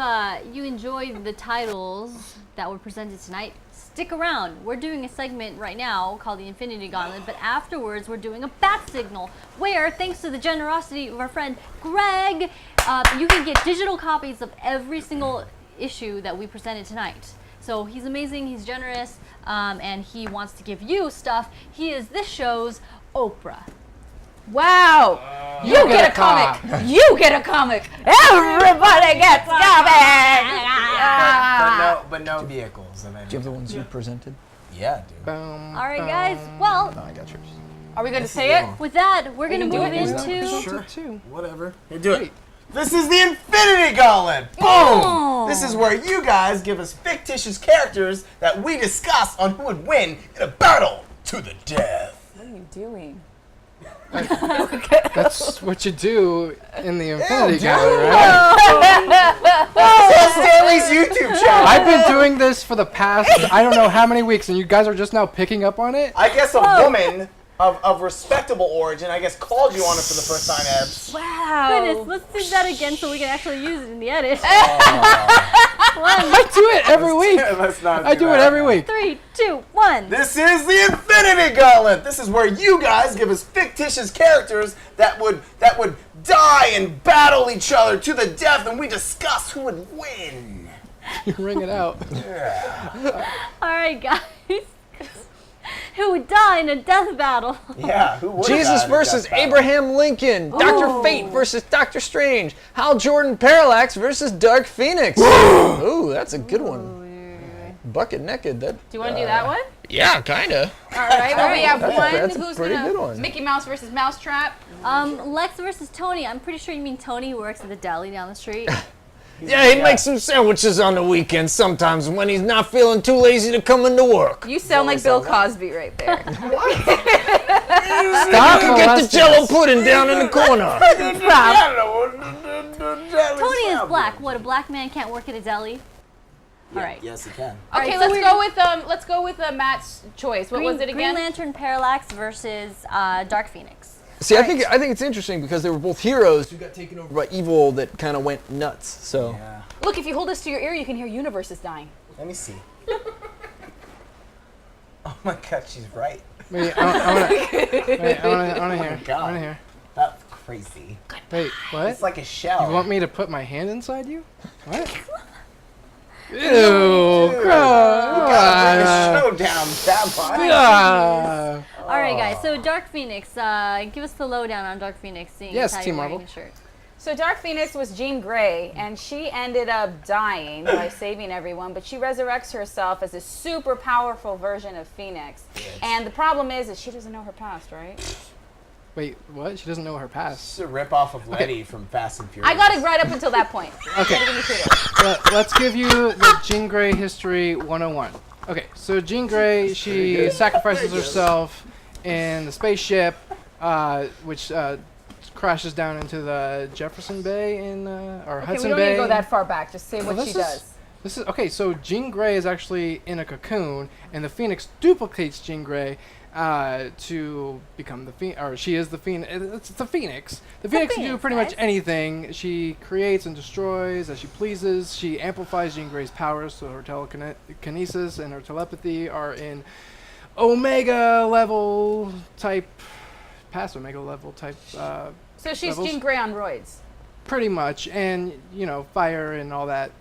S4: you enjoyed the titles that were presented tonight, stick around. We're doing a segment right now called the Infinity Gauntlet, but afterwards we're doing a bat signal where, thanks to the generosity of our friend Greg, you can get digital copies of every single issue that we presented tonight. So he's amazing, he's generous, and he wants to give you stuff. He is this show's Oprah.
S2: Wow! You get a comic! You get a comic! Everybody gets comic!
S3: But no vehicles.
S5: Do you have the ones you presented?
S3: Yeah, dude.
S6: Boom.
S4: All right, guys. Well,
S5: I got yours.
S2: Are we going to say it?
S4: with that, we're going to
S2: can do
S4: move
S2: it.
S4: into...
S3: Sure. Whatever. Here, do it. This is the Infinity Gauntlet. Boom! This is where you guys give us fictitious characters that we discuss on who would win in a battle to the death.
S2: What are you doing?
S6: That's what you do in the Infinity Gauntlet, right?
S3: That's Stanley's YouTube channel.
S6: I've been doing this for the past, I don't know how many weeks, and you guys are just now picking up on it?
S3: I guess a woman of respectable origin, I guess, called you on it for the first time, Ebs.
S2: Wow.
S4: Goodness, let's do that again so we can actually use it in the edit.
S6: I do it every week.
S3: Let's not
S6: I do it every week.
S4: 3, 2, 1.
S3: This is the Infinity Gauntlet. This is where you guys give us fictitious characters that would die and battle each other to the death, and we discuss who would win.
S6: You ring it out.
S4: All right, guys. Who would die in a death battle?
S3: Yeah, who would
S5: Jesus versus Abraham Lincoln. Dr. Fate versus Doctor Strange. Hal Jordan Parallax versus Dark Phoenix. Ooh, that's a good one. Bucket Naked. That.
S2: Do you want to do that one?
S5: Yeah, kinda.
S2: All right. Well, we have one.
S5: That's a
S2: Who's
S5: pretty
S2: gonna?
S5: good one.
S2: Mickey Mouse versus Mousetrap.
S4: Lex versus Tony. I'm pretty sure you mean Tony who works at the deli down the street.
S5: Yeah, he makes some sandwiches on the weekends sometimes when he's not feeling too lazy to come into work.
S2: You sound like Bill Cosby right there.
S6: Stop
S5: You can get the Jello pudding down in the corner.
S4: Tony is black. What, a black man can't work at a deli? All right.
S3: Yes, you can.
S2: Okay,
S4: so
S2: let's go with Matt's choice. What was it again?
S4: Green Lantern Parallax versus Dark Phoenix.
S5: See, I think it's interesting because they were both heroes who got taken over by evil that kind of went nuts. So
S3: Yeah.
S2: Look, if you hold this to your ear, you can hear universes dying.
S3: Let me see. Oh my God, she's right.
S6: Wait, I want to hear.
S3: God.
S6: I want to hear.
S3: That's crazy.
S6: Wait, what?
S3: It's like a shell.
S6: You want me to put my hand inside you? What? Ew,
S3: Dude,
S6: gross.
S3: You gotta bring the show down that much.
S6: Ah.
S4: All right, guys. So Dark Phoenix, give us the lowdown on Dark Phoenix. Seeing
S6: Yes,
S4: as how
S6: Team
S4: you're wearing
S6: Marvel.
S4: a shirt.
S2: So Dark Phoenix was Jean Grey, and she ended up dying by saving everyone, but she resurrects herself as a super powerful version of Phoenix. And the problem is she doesn't know her past, right?
S6: Wait, what? She doesn't know her
S3: It's
S6: past.
S3: a ripoff of Letty from Fast and Furious.
S2: I got it right up until that point.
S6: Okay.
S2: Give me kudos.
S6: Let's give you the Jean Grey history 101. Okay, so Jean Grey, she sacrifices herself in the spaceship, which crashes down into the Jefferson Bay or
S2: Okay,
S6: Hudson
S2: we don't
S6: Bay.
S2: need to go that far back. Just say
S6: Well,
S2: what she does.
S6: This is okay. So Jean Grey is actually in a cocoon, and the Phoenix duplicates Jean Grey to become the Phoenix. Or she is the Phoenix. It's the Phoenix. The Phoenix can do
S4: Phoenix,
S6: pretty much
S4: guys.
S6: anything. She creates and destroys as she pleases. She amplifies Jean Grey's powers, so her telekinesis and her telepathy are in Omega level type, past Omega level type.
S2: So she's
S6: levels.
S2: Jean Grey on roids.
S6: Pretty much, and fire and all that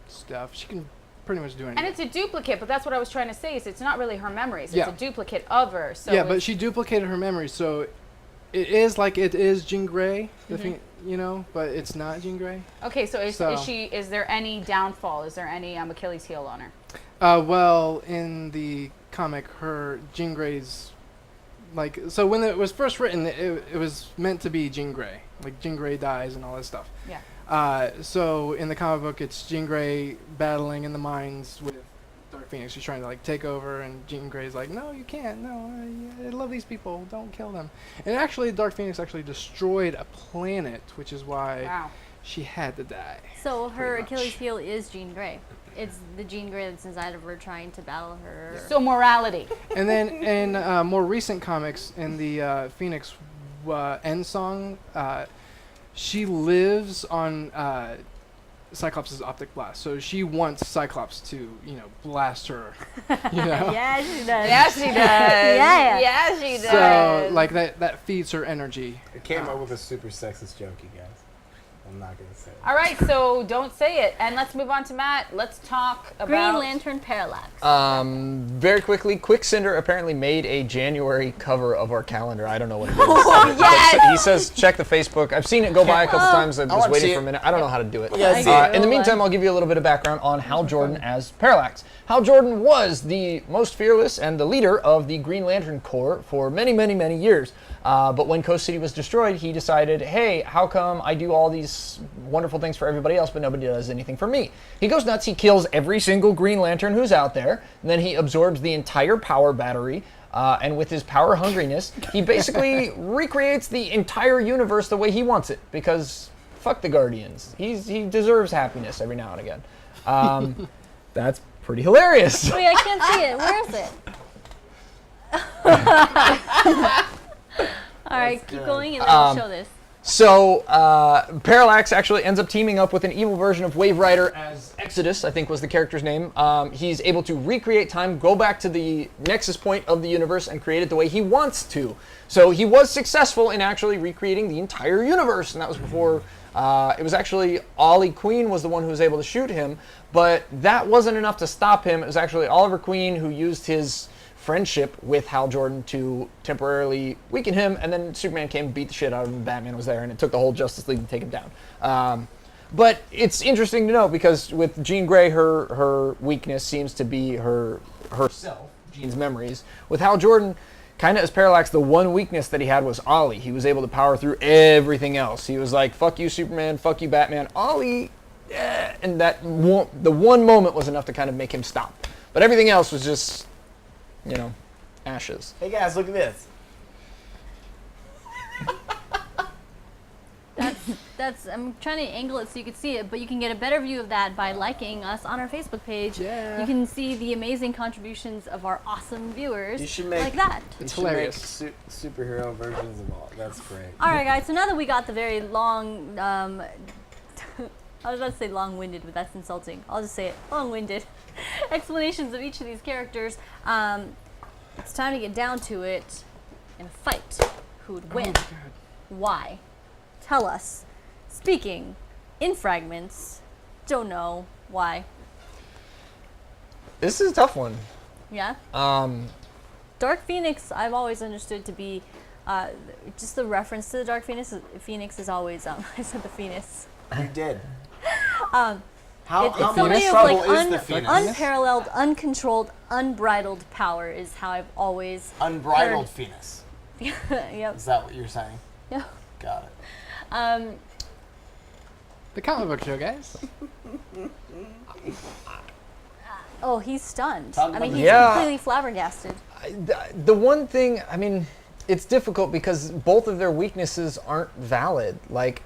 S6: stuff. She can pretty much do anything.
S2: And it's a duplicate, but that's what I was trying to say, is it's not really her memories. It's
S6: Yeah.
S2: a duplicate of her. So
S6: yeah, but she duplicated her memory, so it is like it is Jean Grey, but it's not Jean Grey.
S2: Okay, so is
S6: So-
S2: is there any downfall? Is there any Achilles heel on her?
S6: Well, in the comic, her Jean Grey's so when it was first written, it was meant to be Jean Grey, like Jean Grey dies and all that stuff.
S2: Yeah.
S6: So in the comic book, it's Jean Grey battling in the mines with Dark Phoenix. She's trying to take over, and Jean Grey's like, "No, you can't. No, I love these people. Don't kill them." And actually, Dark Phoenix actually destroyed a planet, which is why
S2: Wow.
S6: she had to die.
S4: So her
S6: Pretty much.
S4: Achilles heel is Jean Grey. It's the Jean Grey that's inside of her trying to battle her.
S2: So morality.
S6: And then in more recent comics, in the Phoenix end song, she lives on Cyclops' optic blast. So she wants Cyclops to, blast her.
S4: Yeah, she does.
S2: Yeah, she does.
S4: Yeah.
S2: Yeah, she does.
S6: So that feeds her energy.
S3: I came up with a super sexist joke, you guys. I'm not gonna say it.
S2: All right, so don't say it. And let's move on to Matt. Let's talk about...
S4: Green Lantern Parallax.
S5: Very quickly, Quickcinder apparently made a January cover of our calendar. I don't know what it is.
S2: yes!
S5: He says, check the Facebook. I've seen it go by a couple times. I was
S3: wanna
S5: waiting
S3: see
S5: for a
S3: it.
S5: minute. I don't know how to do it.
S3: Yeah, see
S5: In the meantime, I'll give you a little bit of background on Hal Jordan as Parallax. Hal Jordan was the most fearless and the leader of the Green Lantern Corps for many, many, many years. But when Coast City was destroyed, he decided, hey, how come I do all these wonderful things for everybody else, but nobody does anything for me? He goes nuts. He kills every single Green Lantern who's out there. And then he absorbs the entire power battery. And with his power hungriness, he basically recreates the entire universe the way he wants it. Because fuck the Guardians. He deserves happiness every now and again. That's pretty hilarious.
S4: Wait, I can't see it. Where is it? All right, keep going and then we'll show this.
S5: So, Parallax actually ends up teaming up with an evil version of Wave Rider as Exodus, I think was the character's name. He's able to recreate time, go back to the nexus point of the universe, and create it the way he wants to. So he was successful in actually recreating the entire universe, and that was before... it was actually Ollie Queen was the one who was able to shoot him, but that wasn't enough to stop him. It was actually Oliver Queen who used his friendship with Hal Jordan to temporarily weaken him, and then Superman came and beat the shit out of him. Batman was there, and it took the whole Justice League to take him down. But it's interesting to know because with Jean Grey, her weakness seems to be herself, Jean's memories. With Hal Jordan, kind of as Parallax, the one weakness that he had was Ollie. He was able to power through everything else. He was like, fuck you, Superman, fuck you, Batman. Ollie, and the one moment was enough to kind of make him stop. But everything else was just... ashes.
S3: Hey guys, look at this.
S4: That's I'm trying to angle it so you can see it, but you can get a better view of that by liking us on our Facebook page.
S6: Yeah.
S4: You can see the amazing contributions of our awesome viewers.
S3: You should make
S4: like that.
S6: It's
S3: You should
S6: hilarious.
S3: Make superhero versions of all. That's great.
S4: All right, guys. So now that we got the very long, I was about to say long-winded, but that's insulting. I'll just say it, long-winded explanations of each of these characters. It's time to get down to it in a fight. Who would win? Why? Tell us. Speaking in fragments. Don't know why.
S5: This is a tough one.
S4: Yeah. Dark Phoenix, I've always understood to be just the reference to the Dark Phoenix. Phoenix is always I said the Phoenix.
S3: You did.
S4: How
S3: How
S4: somebody
S3: much
S4: of
S3: trouble
S4: like
S3: is the Phoenix?
S4: unparalleled, uncontrolled, unbridled power is how I've always
S3: Unbridled Phoenix.
S4: Yep.
S3: Is that what you're saying?
S4: Yeah.
S3: Got it.
S6: The comic book show, guys.
S4: Oh, he's stunned.
S3: Talk
S4: I mean,
S3: about
S4: he's
S5: Yeah.
S4: completely flabbergasted.
S5: The one thing, I mean, it's difficult because both of their weaknesses aren't valid. Like,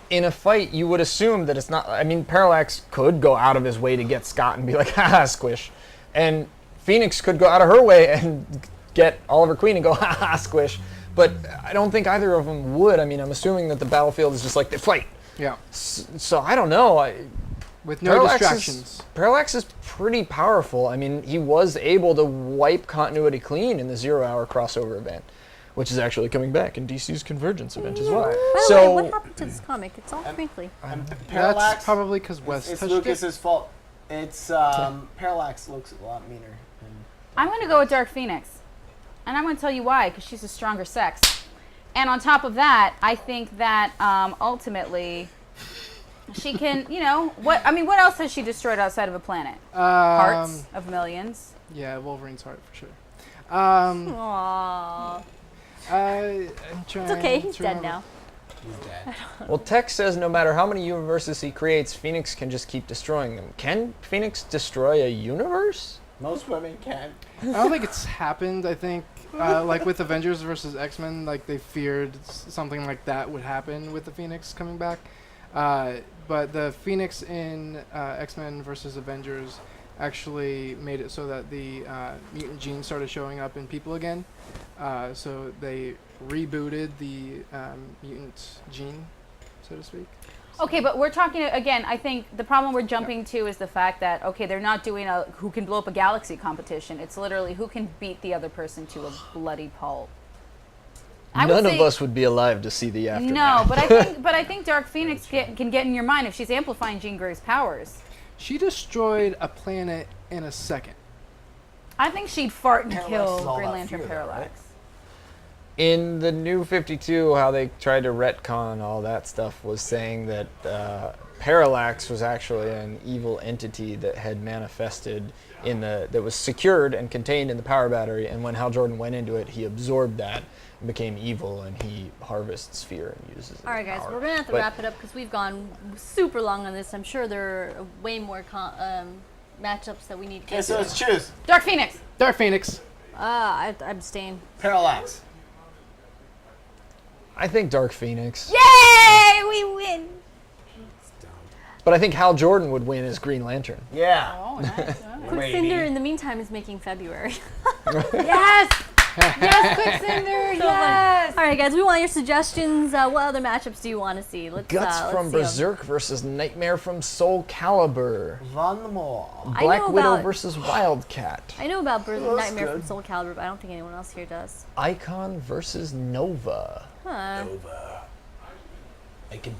S5: in a fight, you would assume that it's not. I mean, Parallax could go out of his way to get Scott and be like, haha, squish. And Phoenix could go out of her way and get Oliver Queen and go, haha, squish. But I don't think either of them would. I mean, I'm assuming that the battlefield is just like they fight.
S6: Yeah.
S5: So I don't know.
S6: With no distractions.
S5: Parallax is pretty powerful. I mean, he was able to wipe continuity clean in the 0 Hour crossover event, which is actually coming back in DC's Convergence event as well.
S4: By the
S5: So
S4: way, what happened to this comic? It's all crinkly.
S3: Parallax.
S6: That's probably because Wes
S3: It's
S6: touched
S3: Lucas's fault. It's Parallax looks a lot meaner.
S2: I'm going to go with Dark Phoenix. And I'm going to tell you why, because she's a stronger sex. And on top of that, I think that ultimately she can, what else has she destroyed outside of a planet?
S6: it.
S2: Hearts of millions.
S6: Yeah, Wolverine's heart for sure.
S4: Aww.
S6: I'm trying.
S4: It's okay. He's
S6: to
S4: dead
S6: remember.
S4: now.
S3: He's dead.
S5: Well, Tex says no matter how many universes he creates, Phoenix can just keep destroying them. Can Phoenix destroy a universe?
S3: Most women can.
S6: I don't think it's happened. I think, like with Avengers versus X-Men, like they feared something like that would happen with the Phoenix coming back. But the Phoenix in X-Men versus Avengers actually made it so that the mutant gene started showing up in people again. So they rebooted the mutant gene, so to speak.
S2: Okay, but we're talking, again, I think the problem we're jumping to is the fact that, okay, they're not doing a who can blow up a galaxy competition. It's literally who can beat the other person to a bloody pulp.
S5: None of us would be alive to see the aftermath.
S2: No, but I think Dark Phoenix can get in your mind if she's amplifying Jean Grey's powers.
S6: She destroyed a planet in a second.
S2: I think she'd fart and
S3: Parallax is
S2: kill
S3: all
S2: Green
S3: about
S2: Lantern
S3: fear, though,
S2: Parallax.
S5: In the New 52, how they tried to retcon all that stuff was saying that Parallax was actually an evil entity that had manifested that was secured and contained in the power battery, and when Hal Jordan went into it, he absorbed that and became evil, and he harvests fear and uses it.
S4: All right, guys,
S5: as power.
S4: we're gonna have to wrap it up because we've gone super long on this. I'm sure there are way more matchups that we need to
S3: Okay,
S4: get
S3: so
S4: to.
S3: let's choose.
S2: Dark Phoenix.
S6: Dark Phoenix.
S4: I abstain.
S3: Parallax.
S5: I think Dark Phoenix.
S2: Yay! We win.
S5: But I think Hal Jordan would win as Green Lantern.
S3: Yeah.
S2: Oh, nice.
S4: Quicksilver, in the meantime, is making February.
S2: Yes! Yes, Quicksilver, yes!
S4: All right, guys, we want your suggestions. What other matchups do you want to see? Let's
S5: Guts
S4: let's
S5: from
S4: see 'em.
S5: Berserk versus Nightmare from Soul Calibur.
S3: Von Moore.
S4: I
S5: Black
S4: know
S5: Widow
S4: about-
S5: versus Wildcat.
S4: I know about Nightmare
S3: good.
S4: from Soul Calibur, but I don't think anyone else here does.
S5: Icon versus Nova.
S4: Huh.
S3: Over. I can.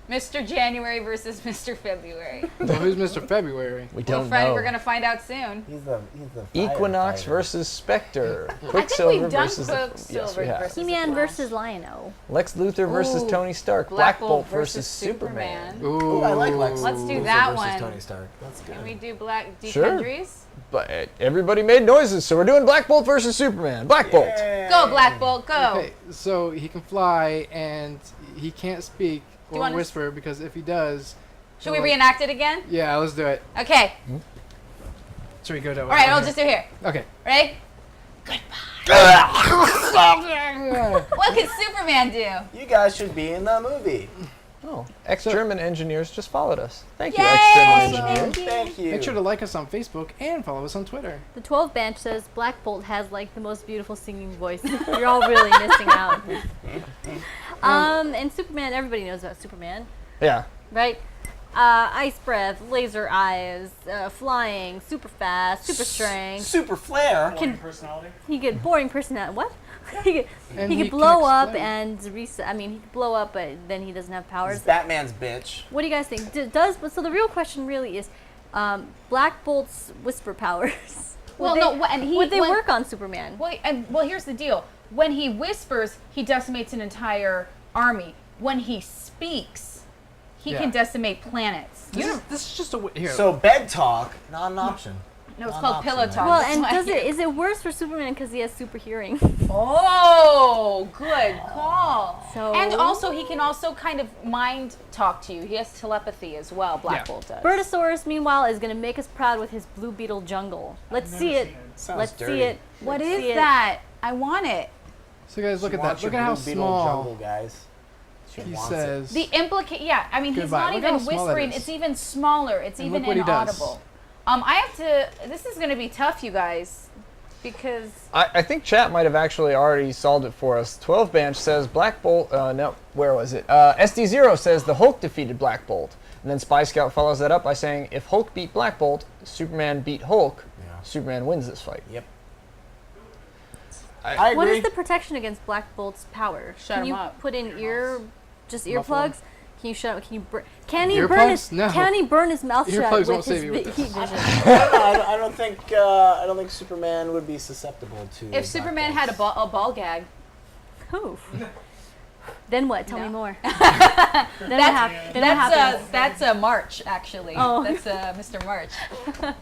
S2: Mr. January versus Mr. February.
S6: Well, who's Mr. February?
S5: We
S2: Well,
S5: don't
S2: Fred,
S5: know.
S2: we're gonna find out soon.
S3: He's the
S5: Equinox
S3: firefighter.
S5: versus Spectre.
S2: I think
S5: Quicksilver
S2: we've done
S5: versus
S2: Quicksilver
S5: we have.
S2: versus
S4: He-Man
S2: the Flash.
S4: versus Lion-O.
S5: Lex Luthor versus
S2: Ooh.
S5: Tony Stark.
S2: Black Bolt versus Superman.
S6: Ooh,
S3: Ooh, I like Lex.
S2: Let's do
S3: Luthor
S2: that
S3: versus
S2: one.
S3: Tony Stark. That's good.
S2: Can we do Black
S5: Sure.
S2: Kendries?
S5: But everybody made noises, so we're doing Black Bolt versus Superman. Black Bolt.
S2: Go, Black Bolt, go!
S6: Okay, so he can fly and he can't speak
S2: you
S6: or
S2: wanna
S6: whisper because if he does,
S2: Should we reenact it again?
S6: yeah, let's do it.
S2: Okay.
S6: Should we go to?
S2: All right, I'll just do here.
S6: Okay.
S2: Ready? What could Superman do?
S3: You guys should be in the movie.
S5: Oh, ex-German engineers just followed us. Thank you,
S2: Yay!
S5: ex-German engineers.
S3: Thank you.
S6: Make sure to like us on Facebook and follow us on Twitter.
S4: The 12 Bench says Black Bolt has like the most beautiful singing voice. You're all really missing out. And Superman, everybody knows about Superman,
S5: Yeah.
S4: right? Ice breath, laser eyes, flying, super fast, super strength.
S3: Super Flare.
S4: He could boring personality. What? he
S6: And
S4: could
S6: he can
S4: blow up
S6: explode.
S4: and reset. I mean, he could blow up, but then he doesn't have powers.
S3: He's Batman's bitch.
S4: What do you guys think? So the real question really is, Black Bolt's whisper powers.
S2: Well,
S4: would
S2: no, and he
S4: would they
S2: when-
S4: work on Superman?
S2: Well, here's the deal. When he whispers, he decimates an entire army. When he speaks, he
S6: Yeah.
S2: can decimate planets.
S6: This is just a here.
S3: So bed talk, not an option.
S2: No, it's
S3: Not
S2: called
S3: an
S2: pillow
S3: option,
S2: talk.
S4: Well,
S2: That's
S4: and
S2: why-
S4: is it worse for Superman because he has super hearing?
S2: Oh, good call.
S4: So-
S2: And also, he can also kind of mind talk to you. He has telepathy as well. Black Bolt does.
S4: Bertosaurus, meanwhile, is going to make us proud with his Blue Beetle jungle. Let's see it.
S3: Sounds
S4: Let's
S3: dirty.
S4: see it.
S2: What
S4: Let's
S2: is
S4: see it.
S2: that? I want it.
S6: So guys, look
S3: She
S6: at that.
S3: wants
S6: Look
S3: your
S6: at how
S3: Blue Beetle
S6: small
S3: jungle, guys. She
S6: he
S3: wants
S6: says.
S2: The yeah. I mean, he's
S6: Goodbye.
S2: not
S6: Look how
S2: even
S6: small that
S2: whispering.
S6: is.
S2: It's even smaller. It's
S6: And
S2: even
S6: look what he does.
S2: inaudible. I have to. This is going to be tough, you guys, because
S5: I think chat might have actually already solved it for us. 12 Bench says Black Bolt. No, where was it? SD0 says the Hulk defeated Black Bolt. And then Spy Scout follows that up by saying if Hulk beat Black Bolt, Superman beat Hulk, Superman wins this fight.
S3: Yep. I agree.
S4: What is the protection against Black Bolt's power?
S2: Shut
S4: Can
S2: him
S4: you
S2: up.
S4: put in just
S6: Muffle him.
S4: earplugs? Can you shut? Can you? Can he
S6: Earplugs?
S4: burn his?
S6: No.
S4: Can he burn his mouth shut
S6: Earplugs
S4: with
S6: won't
S4: his
S6: save you with
S4: heat
S6: this.
S4: vision?
S3: I don't think. I don't think Superman would be susceptible to.
S2: if
S3: Black
S2: Superman
S3: Bolts.
S2: had a ball gag,
S4: Oof. Then what? Tell me
S2: No.
S4: more. Then what happens?
S2: that's a March actually.
S4: Oh.
S2: That's Mr. March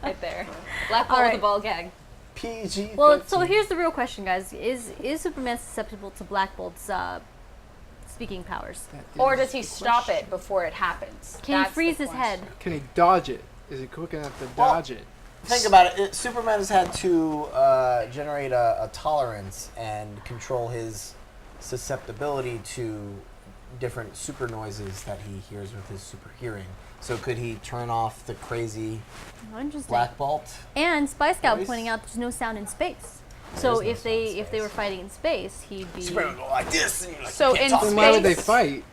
S2: right there. Black Bolt
S4: All
S2: with
S4: right.
S2: a ball gag.
S3: PG.
S4: Well, so here's the real question, guys: Is Superman susceptible to Black Bolt's speaking powers?
S2: Or does he stop it before it happens?
S4: Can
S2: That's
S4: he freeze
S2: the
S4: his
S2: question.
S4: head?
S6: Can he dodge it? Is he quick enough to
S3: Well,
S6: dodge it?
S3: Think about it. Superman has had to generate a tolerance and control his susceptibility to different super noises that he hears with his super hearing. So could he turn off the crazy
S4: Oh, interesting.
S3: Black Bolt?
S4: And Spy Scout
S3: Voice?
S4: pointing out there's no sound in space.
S3: There
S4: So
S3: is no
S4: if
S3: sound in
S4: they were fighting in space, he'd be.
S3: Superman would go like this. And you're like,
S2: So
S3: you can't
S2: in
S3: talk
S6: Then
S3: to
S6: why
S3: me.
S6: would they fight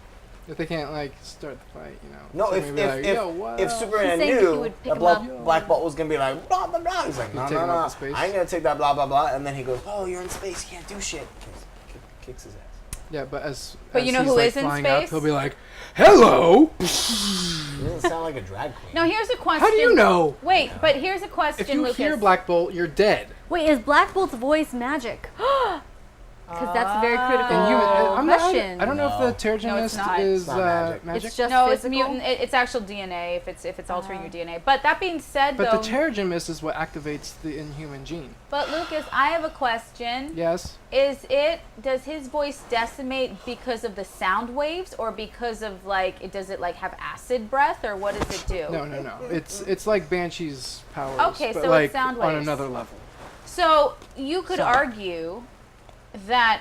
S6: if they can't like start the fight? You know.
S3: No,
S6: So
S3: if
S6: maybe like, Yo, what?
S3: if Superman
S4: He's saying he
S3: knew
S4: would pick
S3: that
S4: him up.
S3: Black Bolt was gonna be like blah blah blah, he's like no
S6: take
S3: no
S6: him
S3: no,
S6: out to space.
S3: I ain't gonna take that blah blah blah, and then he goes, oh you're in space, you can't do shit, kicks his ass.
S6: Yeah, but as
S2: But you know
S6: he's,
S2: who
S6: like,
S2: is in
S6: flying up,
S2: space?
S6: he'll be like, "Hello."
S3: He doesn't sound like a drag queen.
S2: Now here's a question.
S6: How do you know?
S2: Wait, but here's a question,
S6: If you
S2: Lucas.
S6: hear Black Bolt, you're dead.
S4: Wait, is Black Bolt's voice magic? Because that's a very critical
S6: And I'm not,
S4: question.
S6: I don't know
S3: No.
S6: if the terrigen
S2: No, it's
S6: mist
S2: not.
S6: is
S3: It's not magic.
S6: magic.
S4: It's just
S2: no,
S4: physical?
S2: it's mutant. It's actual DNA if it's altering your DNA. But that being said,
S6: But
S2: though.
S6: the terrigen mist is what activates the inhuman gene.
S2: But Lucas, I have a question.
S6: Yes.
S2: Does his voice decimate because of the sound waves, or because of does it have acid breath, or what does it do?
S6: No. It's like Banshee's powers.
S2: Okay,
S6: but
S2: so it's
S6: like
S2: sound
S6: on
S2: waves.
S6: another level.
S2: So you could argue that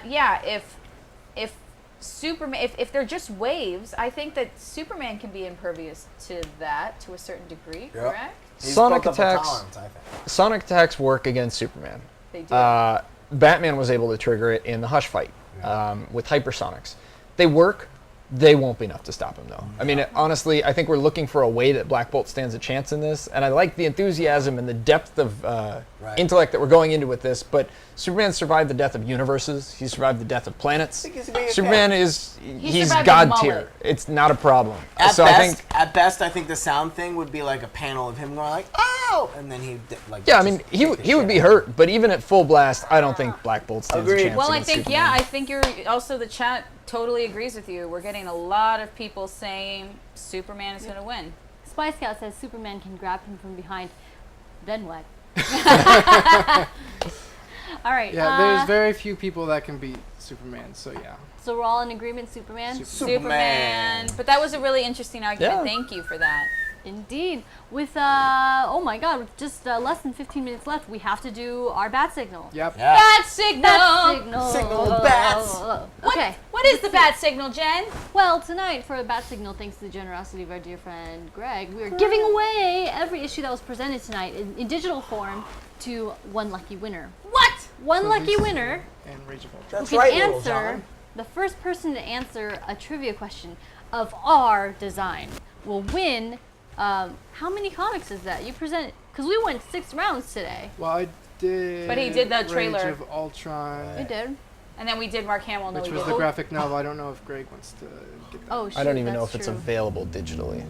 S2: if Superman, if they're just waves, I think that Superman can be impervious to that to a certain degree,
S3: Yep.
S2: correct?
S3: He's
S5: Sonic
S3: built up a
S5: attacks.
S3: tolerance, I think.
S5: Sonic attacks work against Superman.
S2: They do.
S5: Batman was able to trigger it in the Hush fight with hypersonics. They work. They won't be enough to stop him, though. I mean, honestly, I think we're looking for a way that Black Bolt stands a chance in this, and I like the enthusiasm and the depth of intellect that we're going into with this, but Superman survived the death of universes. He survived the death of planets.
S3: think he's a big
S5: Superman
S3: fan.
S5: he's
S2: survived
S5: God
S2: the
S5: tier.
S2: mullet.
S5: It's not a problem.
S3: At
S5: So
S3: best, I think the sound thing would be like a panel of him going like, "Oh!" and then he
S5: yeah, I mean, he would be hurt, but even at full blast, I don't think Black Bolt stands
S3: Agreed.
S5: a chance
S2: Well, I
S5: against
S2: think,
S5: Superman.
S2: I think you're also the chat totally agrees with you. We're getting a lot of people saying Superman is going to win.
S4: Spy Scout says Superman can grab him from behind. Then what? All right.
S6: Yeah, there's very few people that can beat Superman. So yeah.
S4: So we're all in agreement. Superman.
S2: Superman. But that was a really interesting argument.
S5: Yeah.
S2: Thank you for that.
S4: Indeed. With, oh my god, with just less than 15 minutes left, we have to do our bat signal.
S6: Yep.
S3: Yeah.
S2: Bat signal.
S4: Bat signal.
S3: Signal bats.
S4: Okay.
S2: What is the bat signal, Jen?
S4: Well, tonight for a bat signal, thanks to the generosity of our dear friend Greg, we are giving away every issue that was presented tonight in digital form to one lucky winner.
S2: What?
S4: One lucky winner
S6: And Rage of Ultron.
S3: That's
S4: who
S3: right,
S4: can
S3: little
S4: answer
S3: John.
S4: the first person to answer a trivia question of our design will win. How many comics is that you presented? Because we went 6 rounds today.
S6: Well, I did.
S2: But he did the trailer.
S6: Rage of Ultron,
S4: You did.
S2: And then we did Mark Hamill. No,
S6: which
S2: we
S6: was the
S2: didn't.
S6: graphic novel. I don't know if Greg wants to get that.
S4: Oh shit.
S5: I don't even know
S4: that's
S5: if it's
S4: true.
S5: available digitally.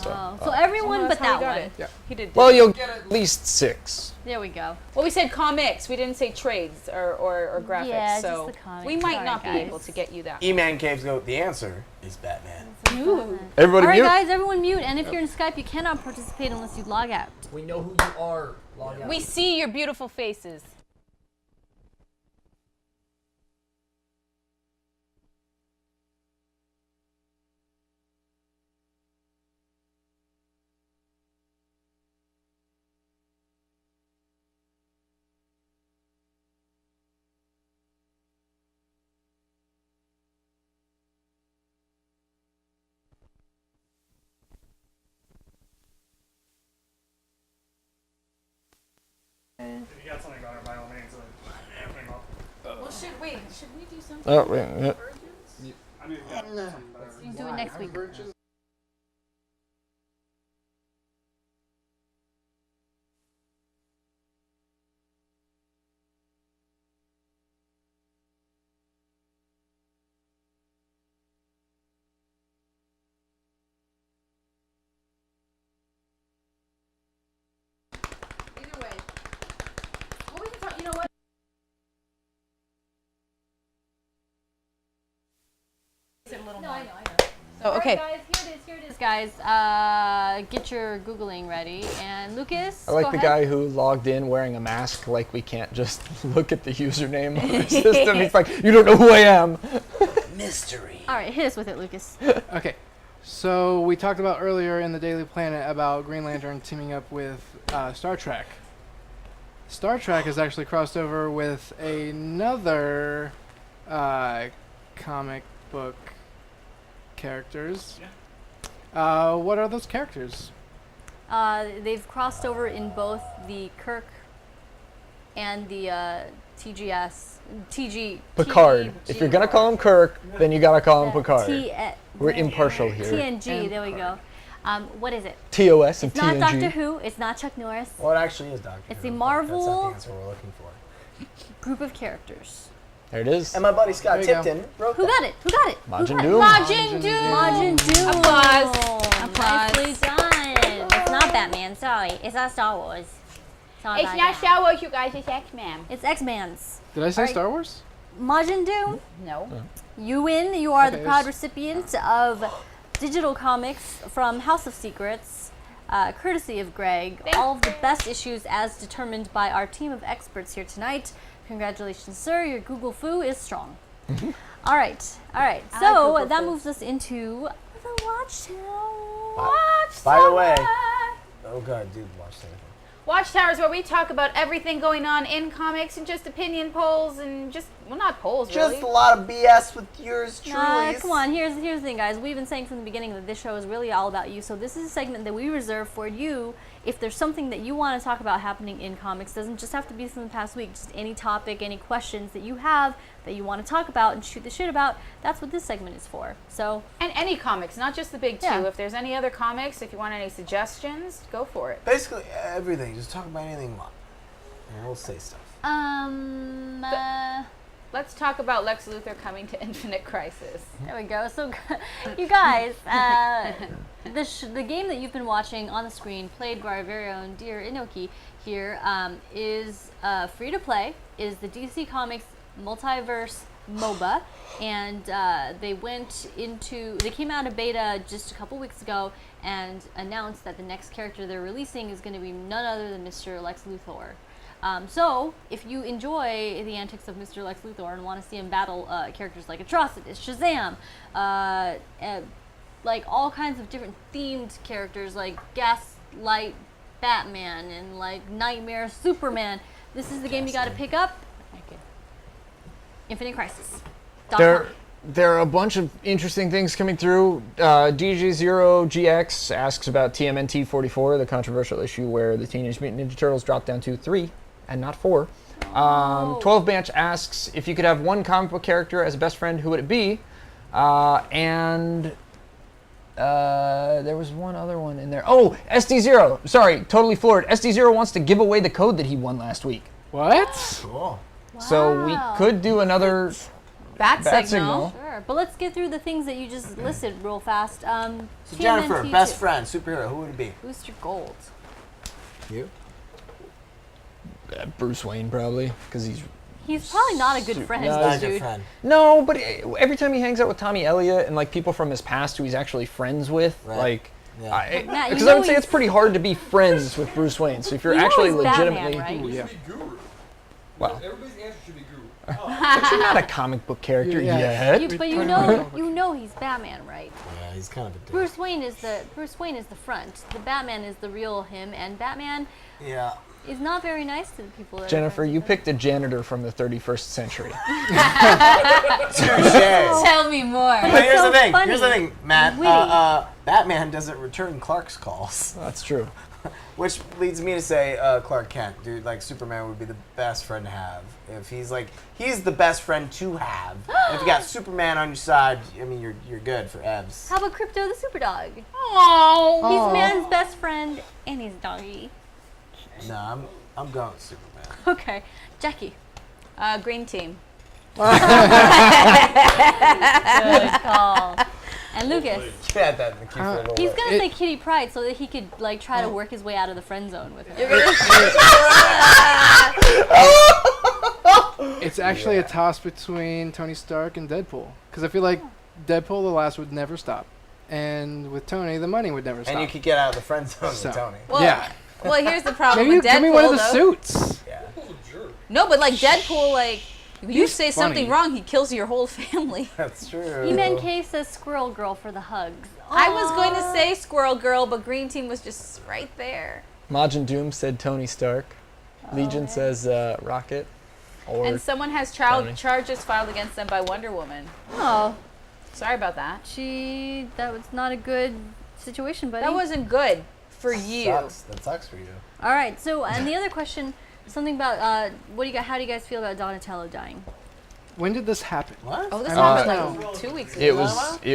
S4: So everyone
S2: Well,
S4: but
S2: that's how
S4: that
S2: we got
S4: one.
S2: it.
S6: Yeah.
S2: He did.
S5: Well, you'll get at least 6.
S4: There we go.
S2: Well, we said comics. We didn't say trades or graphics.
S4: Yeah,
S2: so
S4: just the comics.
S2: we might
S4: Sorry,
S2: not be
S4: guys.
S2: able to get you that.
S3: E-Man Caves go, the answer is Batman.
S5: Everybody
S4: All right,
S5: mute.
S4: guys, everyone mute. And if you're in Skype, you cannot participate unless you log out.
S5: We know who you are. Log out.
S2: We see your beautiful faces.
S8: If you got something about it, by all means, it came up.
S2: Well, should we do something?
S5: Oh, wait, yeah.
S8: I mean, yeah, something better.
S4: You can do it next week.
S2: Either way. Well, we can talk. You know what?
S4: No, I know.
S2: So, okay.
S4: Alright, guys, here it is, guys. Get your Googling ready. And Lucas,
S5: I like
S4: go
S5: the
S4: ahead.
S5: guy who logged in wearing a mask, like we can't just look at the username on the system. He's like, you don't know who I am.
S3: Mystery.
S4: All right, hit us with it, Lucas.
S6: Okay, so we talked about earlier in the Daily Planet about Green Lantern teaming up with Star Trek. Star Trek has actually crossed over with another comic book characters. What are those characters?
S4: They've crossed over in both the Kirk and the TG.
S5: Picard. If you're gonna call him Kirk, then you gotta call him Picard. We're impartial here.
S4: TNG, there we go. What is it?
S5: TOS and
S4: It's not
S5: TNG.
S4: Doctor Who, it's not Chuck Norris.
S3: Well, it actually is Doctor
S4: It's
S3: Who,
S4: the
S3: but
S4: Marvel-
S3: That's not the answer we're looking for.
S4: Group of characters.
S5: There it is.
S3: And my buddy Scott
S6: There you go.
S3: Tipton wrote
S4: Who
S3: that.
S4: got it? Who got it?
S5: Majin
S4: Who
S5: Doom.
S4: got
S2: Majin Doom.
S4: Majin Doom.
S2: Applause.
S4: Nicely done. It's not Batman, sorry. It's not Star Wars. It's not Batman.
S2: Star Wars, you guys. It's X-Men.
S4: It's X-Men's.
S6: Did I say
S4: Alright.
S6: Star Wars?
S4: Majin Doom,
S2: No.
S4: you win. You are the
S6: Okay,
S4: proud
S6: it's-
S4: recipient of digital comics from House of Secrets, courtesy of Greg. All of the best issues as determined by our team of experts here tonight. Congratulations, sir. Your Google foo is strong. All right. So
S2: Google
S4: that
S2: foo.
S4: moves us into the Watchtower.
S3: By the way, oh god, dude, watch that.
S2: Watchtower is where we talk about everything going on in comics and just opinion polls and just, well, not polls, really.
S3: Just a lot of BS with yours truly.
S4: Come on, here's the thing, guys. We've been saying from the beginning that this show is really all about you. So this is a segment that we reserve for you. If there's something that you want to talk about happening in comics, doesn't just have to be from the past week. Just any topic, any questions that you have that you want to talk about and shoot the shit about. That's what this segment is for. So
S2: And any comics, not just the big two.
S4: Yeah.
S2: If there's any other comics, if you want any suggestions, go for it.
S3: Basically, everything. Just talk about anything you want. And we'll say stuff.
S2: Let's talk about Lex Luthor coming to Infinite Crisis.
S4: there we go. So you guys, the game that you've been watching on the screen, played by our very own dear Inoki here, is free to play. Is the DC Comics Multiverse MOBA, and they came out of beta just a couple weeks ago and announced that the next character they're releasing is going to be none other than Mr. Lex Luthor. So, if you enjoy the antics of Mr. Lex Luthor and want to see him battle characters like Atrocitus, Shazam, like all kinds of different themed characters, like Gaslight Batman and like Nightmare Superman. This is the game you got to pick up. Infinite Crisis.
S5: There are a bunch of interesting things coming through. DJ0GX asks about TMNT 44, the controversial issue where the Teenage Mutant Ninja Turtles dropped down to 3 and not 4. 12 Bench asks if you could have one comic book character as a best friend, who would it be? There was one other one in there. Oh, SD0. Sorry, totally floored. SD0 wants to give away the code that he won last week.
S6: What?
S3: Cool.
S5: So we could do another
S2: Bat
S5: bat
S2: signal.
S5: signal.
S4: Sure, but let's get through the things that you just listed real fast.
S3: So Jennifer,
S4: TMNT
S3: best friend, superhero, who would it be?
S4: Booster Gold.
S3: You?
S5: Bruce Wayne, probably, because
S4: He's probably not a good friend,
S3: Not a good
S4: dude.
S3: friend.
S5: No, but every time he hangs out with Tommy Elliott and like people from his past who he's actually friends with,
S3: Right.
S5: like,
S3: Yeah.
S4: Matt, you
S5: because
S4: know
S5: I would say
S4: he's-
S5: it's pretty hard to be friends with Bruce Wayne. So if you're
S4: You know
S5: actually
S4: he's Batman,
S5: legitimately,
S4: right?
S6: Ooh, yeah.
S5: well,
S9: Everybody's answer should be Guru.
S5: but you're not a comic book character
S6: Yeah.
S5: yet.
S4: But you know he's Batman, right?
S3: Yeah, he's kind of a dick.
S4: Bruce Wayne is the front. The Batman is the real him, and Batman
S3: Yeah.
S4: is not very nice to the people that are
S5: Jennifer,
S4: friends
S5: you
S4: with him.
S5: picked a janitor from the 31st century.
S3: Touche.
S2: Tell me more.
S3: But here's
S4: so
S3: the thing.
S4: funny.
S3: Here's the thing, Matt.
S4: Witty.
S3: Batman doesn't return Clark's calls,
S5: That's true.
S3: which leads me to say Clark Kent, dude. Like Superman would be the best friend to have. If he's the best friend to have. And if you got Superman on your side, I mean, you're good for Evs.
S4: How about Crypto the Superdog?
S2: Oh.
S4: He's man's best friend, and he's doggy.
S3: No, I'm going with Superman.
S4: Okay, Jackie.
S2: Green team.
S4: Good call. And Lucas.
S3: You had that in the queue for a little
S4: He's
S3: bit.
S4: gonna say Kitty Pryde so that he could like try to work his way out of the friend zone with her.
S6: It's actually a toss between Tony Stark and Deadpool. Because I feel like Deadpool, the last, would never stop. And with Tony, the money would never stop.
S3: And you could get out of the friend zone
S6: So.
S3: with Tony.
S2: Well,
S6: Yeah.
S2: Well, here's the problem
S6: Maybe
S2: with Deadpool.
S6: give me one of the
S2: though.
S6: suits.
S3: Yeah.
S2: No, but like Deadpool, like you
S6: He's
S2: say
S6: funny.
S2: something wrong, he kills your whole family.
S3: That's true.
S4: He-Man K says Squirrel Girl for the hugs.
S2: I was going to say Squirrel Girl, but Green Team was just right there.
S5: Majin Doom said Tony Stark. Legion says Rocket. Or
S2: And someone has
S5: Tony.
S2: charges filed against them by Wonder Woman.
S4: Oh,
S2: Sorry about that.
S4: that was not a good situation, buddy.
S2: That wasn't good for you.
S3: That sucks for you.
S4: All right. So, and the other question, something about what do you got? How do you guys feel about Donatello dying?
S6: When did this happen?
S3: What?
S2: Oh, this
S6: I
S2: happened
S6: don't
S2: like 2 weeks
S5: it
S2: ago.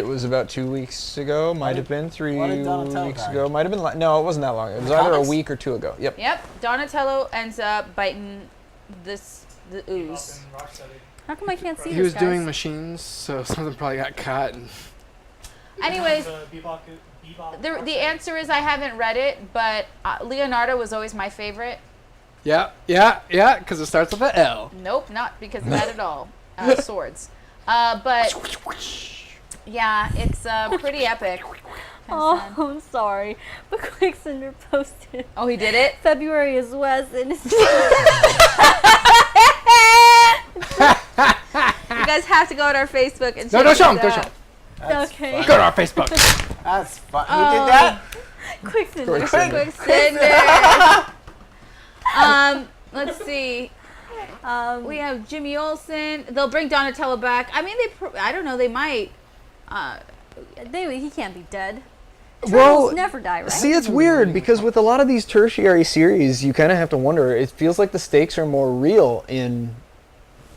S5: was about 2 weeks ago. Might have been 3
S3: why did Donatello
S5: weeks
S3: die?
S5: ago. Might have been no, it wasn't that long. It was either a
S3: Comics?
S5: week or 2 ago. Yep.
S2: Yep, Donatello ends up biting the ooze.
S4: How come I can't see
S6: He
S4: this,
S6: was
S4: guys?
S6: doing machines, so something probably got caught. And
S2: Anyways, the answer is I haven't read it, but Leonardo was always my favorite.
S6: yeah, because it starts with an L.
S2: Nope, not because of that at all. Swords. But yeah, it's pretty epic.
S4: Oh, I'm sorry, but Quicksilver posted.
S2: Oh, he did it?
S4: February is Wes and
S2: You guys have to go on our Facebook and
S6: No,
S2: check
S6: don't show him.
S2: it
S6: Don't show
S2: out.
S6: him.
S4: Okay.
S6: Go to our Facebook.
S3: That's fun. Who did that?
S4: Quicksilver.
S2: Let's see. We have Jimmy Olsen. They'll bring Donatello back. I mean, I don't know. They might.
S4: He can't be dead.
S5: Well,
S4: Turtles never die, right?
S5: see, it's weird because with a lot of these tertiary series, you kind of have to wonder. It feels like the stakes are more real in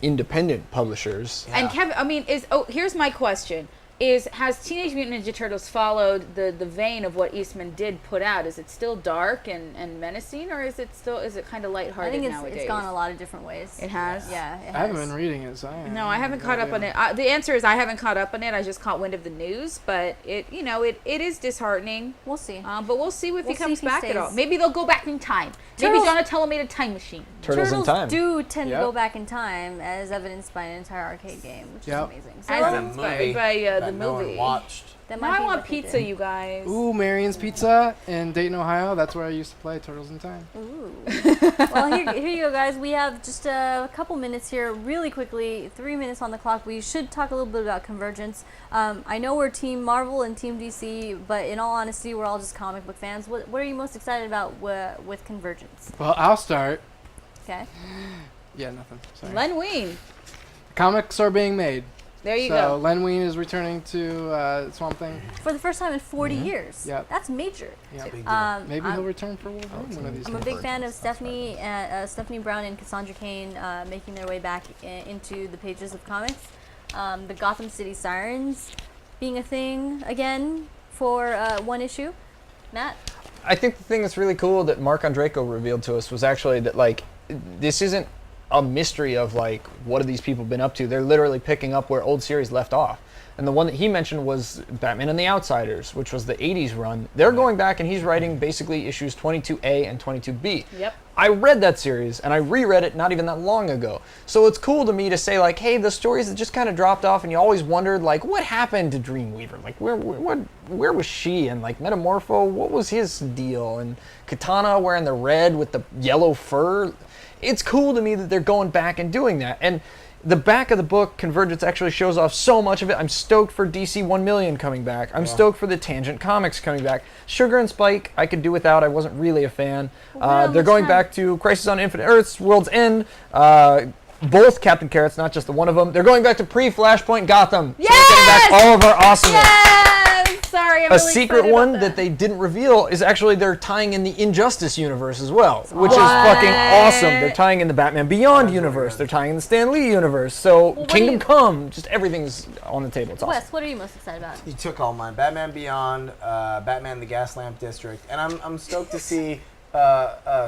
S5: independent publishers.
S2: And Kevin, I mean, here's my question: has Teenage Mutant Ninja Turtles followed the vein of what Eastman did put out? Is it still dark and menacing, or is it kind of
S4: I
S2: lighthearted
S4: think
S2: nowadays?
S4: it's gone a lot of different ways.
S2: It has.
S4: Yeah, it has.
S6: I haven't been reading it, so
S2: No, I haven't caught up on it. The answer is I haven't caught up on it. I just caught wind of the news, but it is disheartening.
S4: We'll see.
S2: But we'll see if
S4: We'll
S2: he
S4: see
S2: comes
S4: if he
S2: back at all.
S4: stays.
S2: Maybe they'll go back in time. Maybe
S4: Turtles-
S2: Donatello made a time machine.
S5: Turtles in Time.
S4: do tend
S6: Yep.
S4: to go back in time, as evidenced by an entire arcade game, which
S6: Yep.
S4: is amazing.
S2: As
S3: The
S2: inspired
S3: movie
S2: by the
S3: that no one
S2: movie.
S3: watched.
S4: That
S2: Now
S4: might
S2: I
S4: be
S2: want
S4: what they
S2: pizza,
S4: did.
S2: you guys.
S6: Ooh, Marion's Pizza in Dayton, Ohio. That's where I used to play Turtles in Time.
S4: Ooh. Well, here you go, guys. We have just a couple minutes here, really quickly. 3 minutes on the clock. We should talk a little bit about Convergence. I know we're Team Marvel and Team DC, but in all honesty, we're all just comic book fans. What are you most excited about with Convergence?
S6: Well, I'll start.
S4: Okay.
S6: Yeah, nothing. Sorry.
S2: Len Wein.
S6: Comics are being made.
S2: There you
S6: So
S2: go.
S6: Len Wein is returning to Swamp Thing.
S4: For the first time in 40 years.
S6: Yep.
S4: That's major.
S6: Yeah. Maybe he'll return for Wolverine one of these
S4: I'm a
S6: days.
S4: big fan of Stephanie Brown and Cassandra Cain making their way back into the pages of comics. The Gotham City Sirens being a thing again for one issue. Matt?
S5: I think the thing that's really cool that Mark Andreyko revealed to us was actually that, like, this isn't a mystery of, like, what have these people been up to. They're literally picking up where old series left off. And the one that he mentioned was Batman and the Outsiders, which was the 80s run. They're going back and he's writing basically issues 22A and 22B.
S2: Yep.
S5: I read that series and I reread it not even that long ago. So it's cool to me to say, like, hey, the stories that just kind of dropped off and you always wondered, like, what happened to Dreamweaver? Like, where was she? And, like, Metamorpho, what was his deal? And Katana wearing the red with the yellow fur. It's cool to me that they're going back and doing that. And the back of the book, Convergence, actually shows off so much of it. I'm stoked for DC 1 Million coming back. I'm stoked for the Tangent Comics coming back. Sugar and Spike, I could do without. I wasn't really a fan. They're going back to Crisis on Infinite Earths, World's End. Both Captain Carrots, not just the one of them. They're going back to pre-Flashpoint Gotham.
S2: Yes!
S5: So we're getting back all of our awesomeness.
S2: Yes! Sorry, I'm
S5: A
S2: really
S5: secret
S2: excited
S5: one
S2: about
S5: that they didn't reveal is actually they're tying in the Injustice universe as well, which is fucking awesome. They're tying in the Batman Beyond universe. They're tying in the Stan Lee universe. So Kingdom Come, just everything's on the table. It's awesome.
S4: Wes, what are you most excited about?
S3: You took all mine. Batman Beyond, Batman the Gaslamp District, and I'm stoked to see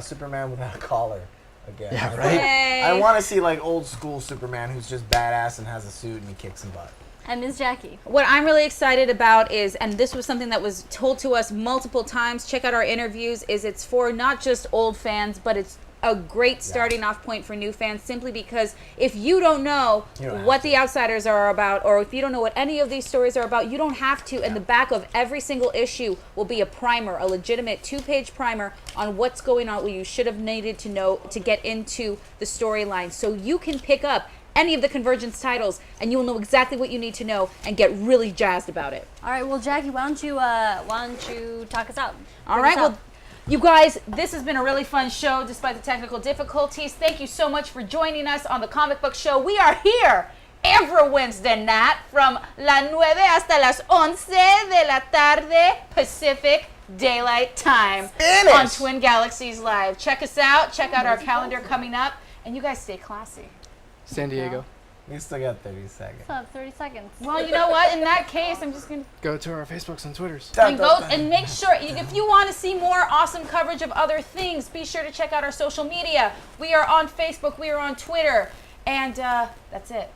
S3: Superman without a collar again.
S5: Yeah, right?
S2: Yay.
S3: I want to see like old school Superman who's just badass and has a suit and he kicks some butt.
S4: And Ms. Jackie.
S2: What I'm really excited about is, and this was something that was told to us multiple times, check out our interviews, is it's for not just old fans, but it's a great starting off point for new fans, simply because if you don't know what the Outsiders are about, or if you don't know what any of these stories are about, you don't have to. In the back of every single issue will be a primer, a legitimate 2-page primer on what's going on, what you should have needed to know to get into the storyline. So you can pick up any of the Convergence titles and you will know exactly what you need to know and get really jazzed about it.
S4: All right, well, Jackie, why don't you talk us out?
S2: All right, well, you guys, this has been a really fun show despite the technical difficulties. Thank you so much for joining us on the Comic Book Show. We are here every Wednesday night from las 9 hasta las 11 de la tarde Pacific Daylight Time on Twin Galaxies Live. Check us out. Check out our calendar coming up. And you guys stay classy.
S6: San Diego.
S3: We still got 30 seconds.
S4: Still have 30 seconds.
S2: Well, you know what? In that case, I'm just going to...
S6: Go to our Facebooks and Twitters.
S2: And go and make sure, if you want to see more awesome coverage of other things, be sure to check out our social media. We are on Facebook, we are on Twitter, and that's it.